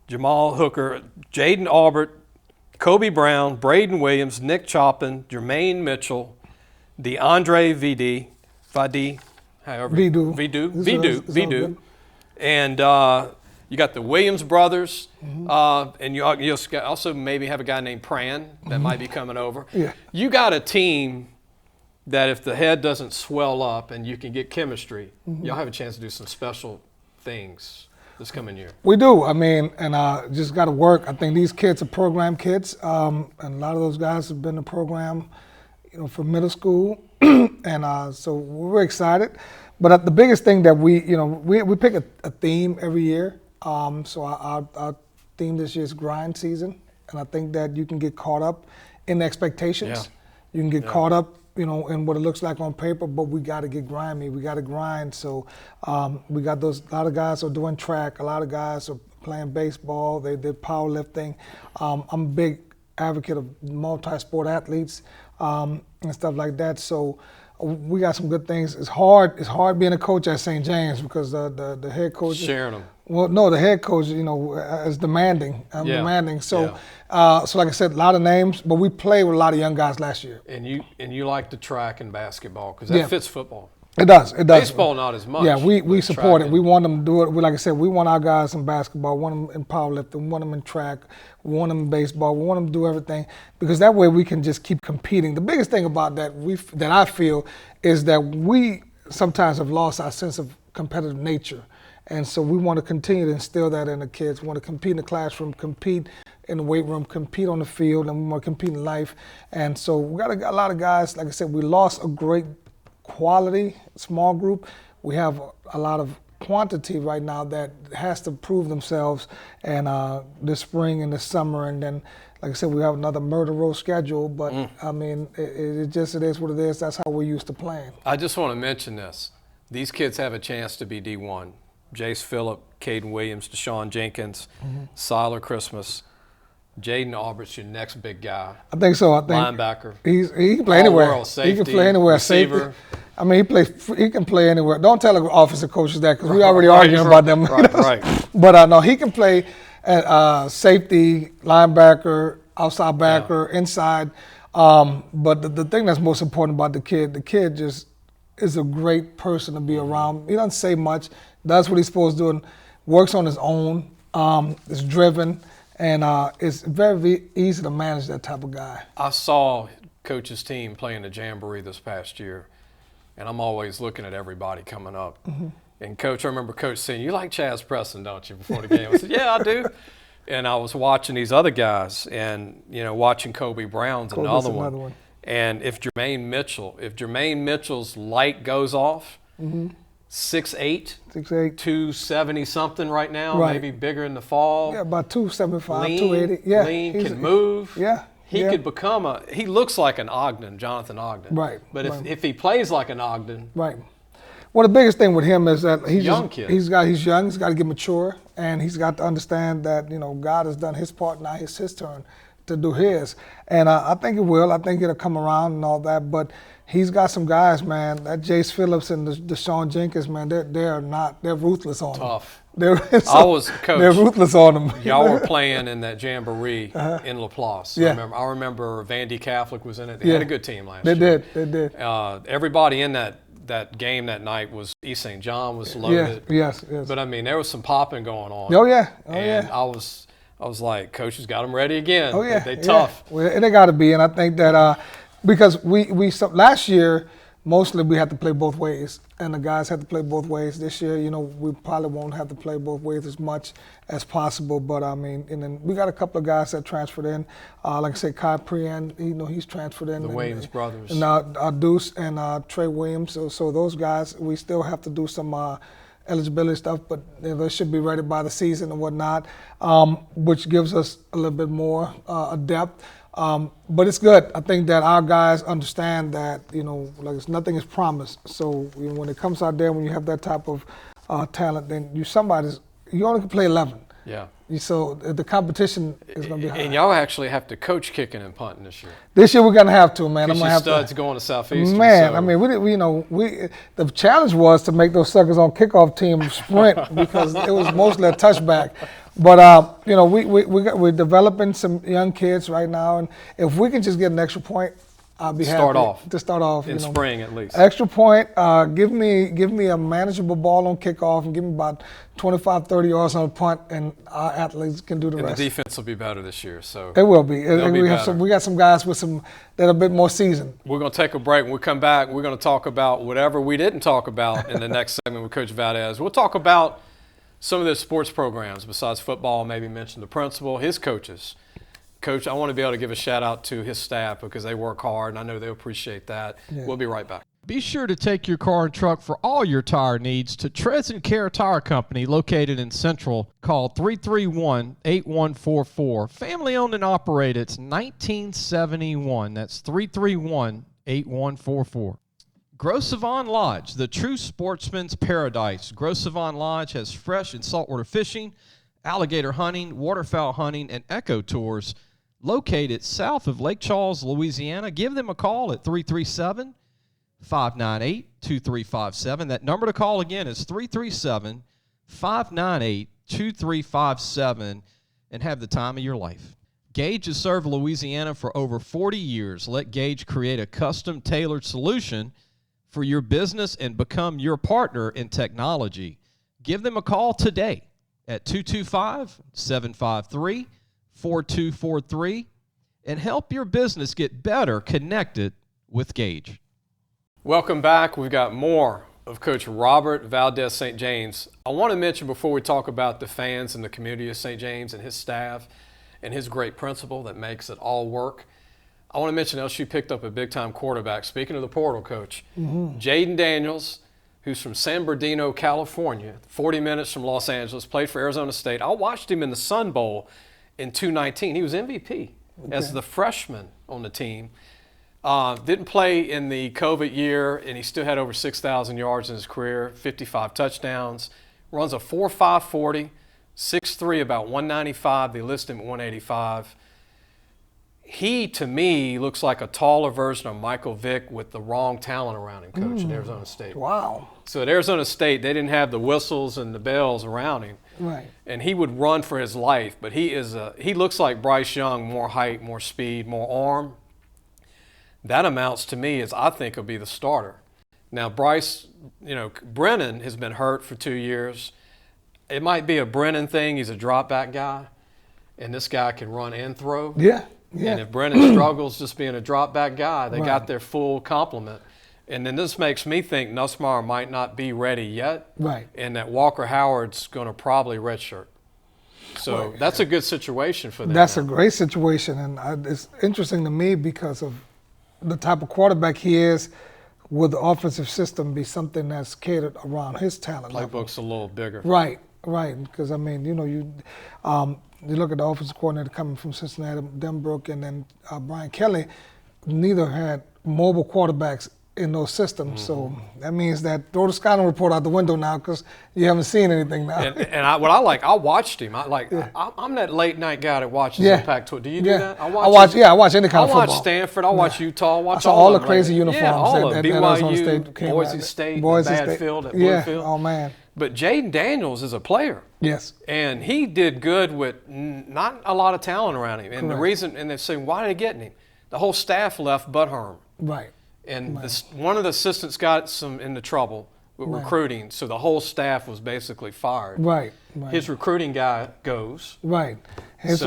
Speaker 2: Jamal Hooker, Jaden Aubert, Kobe Brown, Braden Williams, Nick Choppin, Jermaine Mitchell, DeAndre Vidu, and you got the Williams brothers, and you also maybe have a guy named Pran that might be coming over.
Speaker 5: Yeah.
Speaker 2: You got a team that if the head doesn't swell up and you can get chemistry, y'all have a chance to do some special things this coming year.
Speaker 5: We do. I mean, and just got to work. I think these kids are program kids, and a lot of those guys have been in the program, from middle school, and so we're excited. But the biggest thing that we pick a theme every year. So our theme this year is grind season, and I think that you can get caught up in expectations.
Speaker 2: Yeah.
Speaker 5: You can get caught up, in what it looks like on paper, but we got to get grimy. We got to grind. So we got a lot of guys are doing track. A lot of guys are playing baseball. They did powerlifting. I'm a big advocate of multi-sport athletes and stuff like that. So we got some good things. It's hard being a coach at St. James because the head coach
Speaker 2: sharing them.
Speaker 5: Well, no, the head coach, is demanding. Demanding. So, so like I said, a lot of names, but we played with a lot of young guys last year.
Speaker 2: And you like the track and basketball because that fits football.
Speaker 5: It does.
Speaker 2: Baseball not as much.
Speaker 5: Yeah, we support it. We want them to do it. Like I said, we want our guys in basketball. We want them in powerlifting. We want them in track. We want them in baseball. We want them to do everything because that way we can just keep competing. The biggest thing about that that I feel is that we sometimes have lost our sense of competitive nature. And so we want to continue to instill that in the kids. We want to compete in the classroom, compete in the weight room, compete on the field, and we want to compete in life. And so we got a lot of guys, like I said, we lost a great quality small group. We have a lot of quantity right now that has to prove themselves and this spring and this summer. And then, like I said, we have another murder row schedule, but I mean, it is what it is. That's how we're used to playing.
Speaker 2: I just want to mention this. These kids have a chance to be D1. Jace Phillip, Caden Williams, Deshaun Jenkins, Siler Christmas, Jaden Albert's your next big guy.
Speaker 5: I think so.
Speaker 2: Linebacker.
Speaker 5: He can play anywhere.
Speaker 2: World, safety,
Speaker 5: he can play anywhere.
Speaker 2: Receiver.
Speaker 5: Safety. I mean, he can play anywhere. Don't tell the offensive coaches that because we already arguing about them.
Speaker 2: Right.
Speaker 5: But no, he can play at safety, linebacker, outside backer, inside. But the thing that's most important about the kid just is a great person to be around. He doesn't say much, does what he's supposed to do, and works on his own, is driven, and it's very easy to manage that type of guy.
Speaker 2: I saw Coach's team playing the Jamboree this past year, and I'm always looking at everybody coming up. And Coach, I remember Coach saying, "You like Chaz Preston, don't you?" Before the game, I said, "Yeah, I do." And I was watching these other guys, and watching Kobe Brown's another one. And if Jermaine Mitchell's light goes off, 6'8",
Speaker 5: 6'8".
Speaker 2: 270 something right now,
Speaker 5: Right.
Speaker 2: maybe bigger in the fall.
Speaker 5: Yeah, about 275,
Speaker 2: Lean,
Speaker 5: 280. Yeah,
Speaker 2: lean,
Speaker 5: he's-
Speaker 2: can move.
Speaker 5: Yeah.
Speaker 2: He
Speaker 5: yeah.
Speaker 2: could become he looks like an Ogden, Jonathan Ogden.
Speaker 5: Right,
Speaker 2: But
Speaker 5: right.
Speaker 2: if he plays like an Ogden,
Speaker 5: Right. Well, the biggest thing with him is that he's
Speaker 2: Young kid.
Speaker 5: He's young. He's got to get mature, and he's got to understand that God has done His part. Now it's his turn to do his, and I think it will. I think it'll come around and all that. But he's got some guys, man. That Jace Phillips and the Deshaun Jenkins, man. They're ruthless on
Speaker 2: tough.
Speaker 5: him.
Speaker 2: I was coach.
Speaker 5: They're ruthless on him.
Speaker 2: Y'all were playing in that jamboree in Laplace.
Speaker 5: Yeah.
Speaker 2: I remember Vandy Catholic was in it. They had a good team last
Speaker 5: They
Speaker 2: year.
Speaker 5: did. They did.
Speaker 2: Everybody in that game that night was East St. John was loaded.
Speaker 5: Yes.
Speaker 2: But I mean, there was some popping going on.
Speaker 5: Oh yeah. Oh
Speaker 2: and
Speaker 5: yeah.
Speaker 2: I was like, Coach has got them ready again.
Speaker 5: Oh yeah,
Speaker 2: They tough.
Speaker 5: Well, and they got to be, and I think that because last year mostly we had to play both ways, and the guys had to play both ways. This year, we probably won't have to play both ways as much as possible. But I mean, and then we got a couple of guys that transferred in, like I said, Kai Prian, he's transferred in.
Speaker 2: The Williams brothers.
Speaker 5: And Deuce and Trey Williams. So those guys, we still have to do some eligibility stuff, but they should be ready by the season and whatnot, which gives us a little bit more depth. But it's good. I think that our guys understand that, nothing is promised. So when it comes out there, when you have that type of talent, then you only can play 11.
Speaker 2: Yeah.
Speaker 5: So the competition is going to be high.
Speaker 2: And y'all actually have to coach kicking and punting this year.
Speaker 5: This year we're going to have to, man. I'm
Speaker 2: Because
Speaker 5: going to
Speaker 2: your
Speaker 5: have
Speaker 2: studs
Speaker 5: to.
Speaker 2: going to Southeastern.
Speaker 5: Man,
Speaker 2: so.
Speaker 5: I mean, the challenge was to make those suckers on kickoff team sprint because it was mostly a touchback. But we're developing some young kids right now, and if we can just get an extra point, I'll be happy. To start off
Speaker 2: in spring at least.
Speaker 5: Extra point. Give me a manageable ball on kickoff, and give me about 25, 30 yards on a punt, and our athletes can do the
Speaker 2: And
Speaker 5: rest.
Speaker 2: the defense will be better this year. So
Speaker 5: It will be.
Speaker 2: They'll be
Speaker 5: We got some guys with that are a bit more seasoned.
Speaker 2: we're going to take a break. When we come back, we're going to talk about whatever we didn't talk about in the next segment with Coach Valdez. We'll talk about some of the sports programs besides football, maybe mention the principal, his coaches. Coach, I want to be able to give a shout out to his staff because they work hard, and I know they'll appreciate that. Yeah. We'll be right back.
Speaker 3: Be sure to take your car and truck for all your tire needs to Treads & Care Tire Company located in Central. Call 331-8144. Family owned and operated. It's 1971. That's 331-8144. Gros Savon Lodge, the true sportsman's paradise. Gros Savon Lodge has fresh and saltwater fishing, alligator hunting, waterfowl hunting, and eco tours located south of Lake Charles, Louisiana. Give them a call at 337-598-2357. That number to call again is 337-598-2357, and have the time of your life. Gage has served Louisiana for over 40 years. Let Gage create a custom tailored solution for your business and become your partner in technology. Give them a call today at 225-753-4243 and help your business get better connected with Gage.
Speaker 2: Welcome back. We've got more of Coach Robert Valdez St. James. I want to mention before we talk about the fans and the community of St. James and his staff and his great principal that makes it all work, I want to mention LSU picked up a big-time quarterback. Speaking of the portal, Coach, Jaden Daniels, who's from San Bernardino, California, 40 minutes from Los Angeles, played for Arizona State. I watched him in the Sun Bowl in 2019. He was MVP as the freshman on the team. Didn't play in the COVID year, and he still had over 6,000 yards in his career, 55 touchdowns. Runs a 4.5 40, 6'3", about 195. They list him at 185. He, to me, looks like a taller version of Michael Vick with the wrong talent around him, Coach, at Arizona State.
Speaker 5: Wow.
Speaker 2: So at Arizona State, they didn't have the whistles and the bells around him.
Speaker 5: Right.
Speaker 2: And he would run for his life, but he looks like Bryce Young, more height, more speed, more arm. That amounts to me as I think will be the starter. Now, Bryce, Brennan has been hurt for 2 years. It might be a Brennan thing. He's a drop back guy, and this guy can run and throw.
Speaker 5: Yeah.
Speaker 2: And if Brennan struggles just being a drop back guy, they
Speaker 5: Right.
Speaker 2: got their full complement. And then this makes me think Nussmeier might not be ready yet.
Speaker 5: Right.
Speaker 2: And that Walker Howard's going to probably redshirt. So that's a good situation for them.
Speaker 5: That's
Speaker 2: now.
Speaker 5: a great situation, and it's interesting to me because of the type of quarterback he is, will the offensive system be something that's catered around his talent level?
Speaker 2: Playbook's a little bigger.
Speaker 5: Right. Because I mean, you look at the offensive coordinator coming from Cincinnati, Denbrook, and then Brian Kelly. Neither had mobile quarterbacks in those systems, so that means that throw the scouting report out the window now because you haven't seen anything now.
Speaker 2: I watched him. I'm that late night guy that watches the Pac-12. Do you do that?
Speaker 5: I watch any kind of football.
Speaker 2: I watch Stanford. I watch Utah. I watch
Speaker 5: all the crazy uniforms.
Speaker 2: Yeah, all of them.
Speaker 5: BYU,
Speaker 2: Boise State, Badfield, Bluefield.
Speaker 5: Oh man.
Speaker 2: But Jaden Daniels is a player.
Speaker 5: Yes.
Speaker 2: And he did good with not a lot of talent around him. And
Speaker 5: Correct.
Speaker 2: the reason, and they're saying, why are they getting him? The whole staff left but Herm.
Speaker 5: Right.
Speaker 2: And one of the assistants got some into trouble with recruiting, so the whole staff was basically fired.
Speaker 5: Right.
Speaker 2: His recruiting guy goes.
Speaker 5: Right. His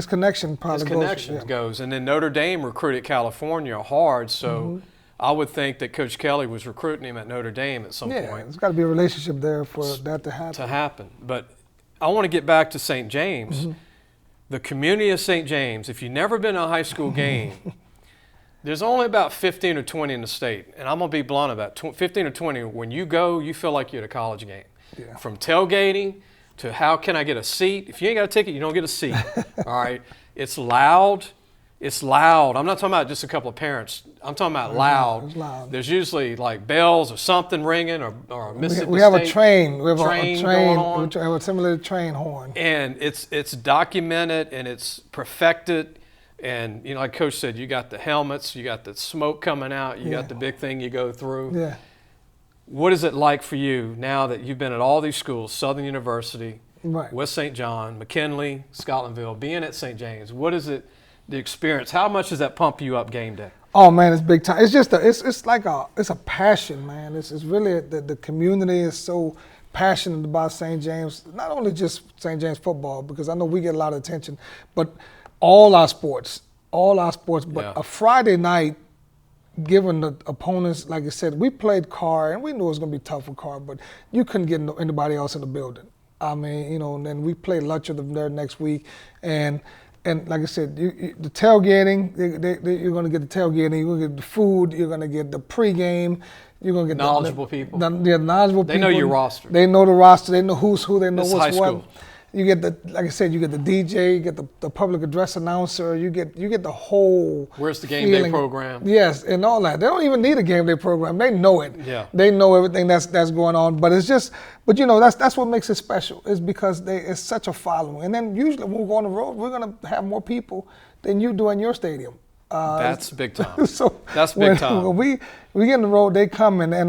Speaker 5: connection probably
Speaker 2: goes. And then Notre Dame recruited California hard, so I would think that Coach Kelly was recruiting him at Notre Dame at some point.
Speaker 5: Yeah, there's got to be a relationship there for that to happen.
Speaker 2: But I want to get back to St. James. The community of St. James, if you've never been to a high school game, there's only about 15 or 20 in the state. And I'm going to be blunt about 15 or 20. When you go, you feel like you're at a college game.
Speaker 5: Yeah.
Speaker 2: From tailgating to how can I get a seat. If you ain't got a ticket, you don't get a seat. All right? It's loud. It's loud. I'm not talking about just a couple of parents. I'm talking about loud.
Speaker 5: It's loud.
Speaker 2: There's usually like bells or something ringing or a Mississippi
Speaker 5: we have
Speaker 2: State
Speaker 5: a train. We have
Speaker 2: train
Speaker 5: a train
Speaker 2: going on.
Speaker 5: We have a similar train horn.
Speaker 2: And it's documented and it's perfected. And, like Coach said, you got the helmets, you got the smoke coming out, you got the big thing you go through.
Speaker 5: Yeah.
Speaker 2: What is it like for you now that you've been at all these schools, Southern University, West St. John, McKinley, Scotlandville, being at St. James? What is it, the experience? How much does that pump you up game day?
Speaker 5: Oh man, it's big time. It's just it's a passion, man. It's really the community is so passionate about St. James. Not only just St. James football, because I know we get a lot of attention, but all our sports. But a Friday night, given the opponents, like I said, we played Carr, and we knew it was going to be tough for Carr, but you couldn't get anybody else in the building. I mean, and then we played Lutcher there next week, and like I said, the tailgating, you're going to get the tailgating, you're going to get the food, you're going to get the pregame, you're going to get
Speaker 2: knowledgeable people.
Speaker 5: Knowledgeable people.
Speaker 2: They know your roster.
Speaker 5: They know the roster. They know who's who. They know
Speaker 2: it's
Speaker 5: what's
Speaker 2: high
Speaker 5: what.
Speaker 2: School.
Speaker 5: You get like I said, you get the DJ, you get the public address announcer, you get the whole.
Speaker 2: Where's the game day program?
Speaker 5: Yes, and all that. They don't even need a game day program. They know it.
Speaker 2: Yeah.
Speaker 5: They know everything that's going on. But it's just, that's what makes it special. Is because it's such a following. And then usually when we go on the road, we're gonna have more people than you do in your stadium.
Speaker 2: That's big time.
Speaker 5: So
Speaker 2: that's big time.
Speaker 5: When we get on the road, they come and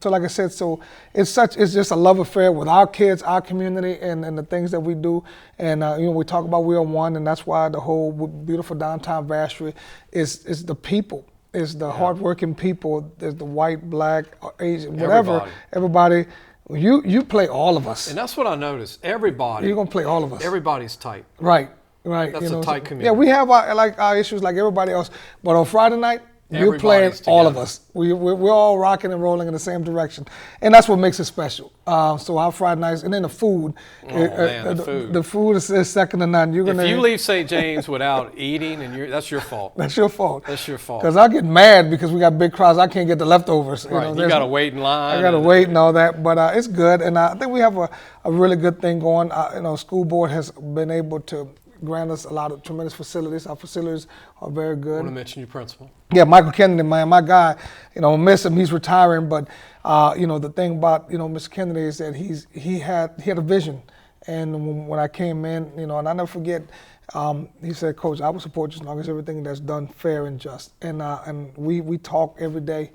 Speaker 5: so like I said, so it's just a love affair with our kids, our community, and the things that we do. And we talk about we are one, and that's why the whole beautiful downtown Vacherie is the people. It's the hardworking people. There's the white, black, Asian, whatever. Everybody. You play all of us.
Speaker 2: And that's what I noticed. Everybody.
Speaker 5: You're gonna play all of us.
Speaker 2: Everybody's tight.
Speaker 5: Right.
Speaker 2: That's a tight community.
Speaker 5: Yeah, we have our issues like everybody else, but on Friday night, you're playing all of us. We're all rocking and rolling in the same direction, and that's what makes it special. So our Friday nights, and then the food. The food is second to none.
Speaker 2: If you leave St. James without eating, that's your fault.
Speaker 5: That's your fault.
Speaker 2: That's your fault.
Speaker 5: Because I get mad because we got big crowds. I can't get the leftovers.
Speaker 2: Right. You got to wait in line.
Speaker 5: I got to wait and all that, but it's good, and I think we have a really good thing going. School board has been able to grant us a lot of tremendous facilities. Our facilities are very good.
Speaker 2: I want to mention your principal.
Speaker 5: Yeah, Michael Kennedy, man, my guy. I miss him. He's retiring, but the thing about Mr. Kennedy is that he had a vision, and when I came in, and I never forget, he said, "Coach, I will support you as long as everything that's done fair and just." And we talk every day.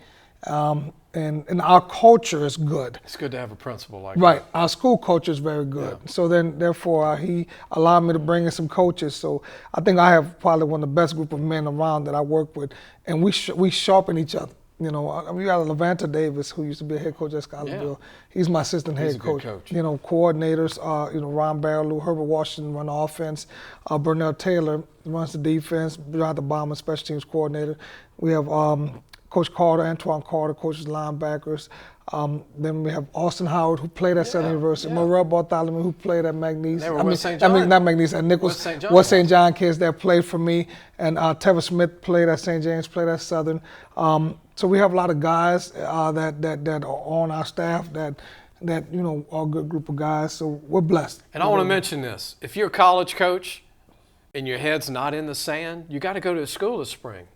Speaker 5: And our culture is good.
Speaker 2: It's good to have a principal like that.
Speaker 5: Right. Our school culture is very good. Yeah. So then, therefore, he allowed me to bring in some coaches. So I think I have probably one of the best group of men around that I work with, and we sharpen each other. We got Levanta Davis, who used to be a head coach at Scotlandville. Yeah. He's my assistant head coach. Coordinators, Ron Barrew, Herbert Washington run the offense. Burnell Taylor runs the defense. Jonathan Bauman, special teams coordinator. We have Coach Carter, Antoine Carter, coaches linebackers. Then we have Austin Howard, who played at Southern University. Morrell Bartholomew, who played at McNeese.
Speaker 2: They were West St. John.
Speaker 5: Not McNeese, at Nichols. West St. John kids that played for me. And Trevor Smith played at St. James, played at Southern. So we have a lot of guys that are on our staff that are a good group of guys. So we're blessed.
Speaker 2: And I want to mention this. If you're a college coach and your head's not in the sand, you got to go to school this spring.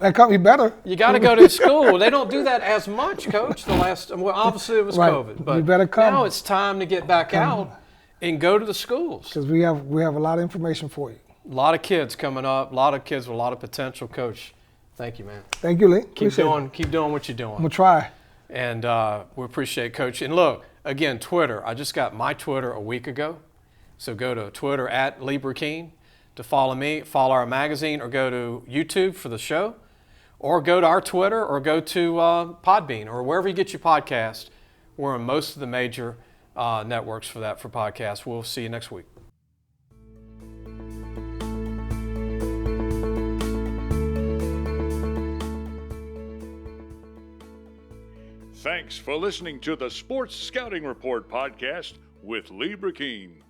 Speaker 5: You better.
Speaker 2: You got to go to school. They don't do that as much, Coach. Obviously it was
Speaker 5: right.
Speaker 2: COVID, but
Speaker 5: you better come.
Speaker 2: Now it's time to get back out and go to the schools.
Speaker 5: Because we have a lot of information for you.
Speaker 2: A lot of kids coming up. A lot of kids with a lot of potential. Coach, thank you, man.
Speaker 5: Thank you, Lee.
Speaker 2: Keep doing what you're doing.
Speaker 5: I'm gonna try.
Speaker 2: And we appreciate Coach. And look, again, Twitter. I just got my Twitter a week ago, so go to Twitter at Lee Burkeen to follow me, follow our magazine, or go to YouTube for the show. Or go to our Twitter, or go to Podbean, or wherever you get your podcast. We're on most of the major networks for podcasts. We'll see you next week.
Speaker 1: Thanks for listening to the Sports Scouting Report podcast with Lee Burkeen.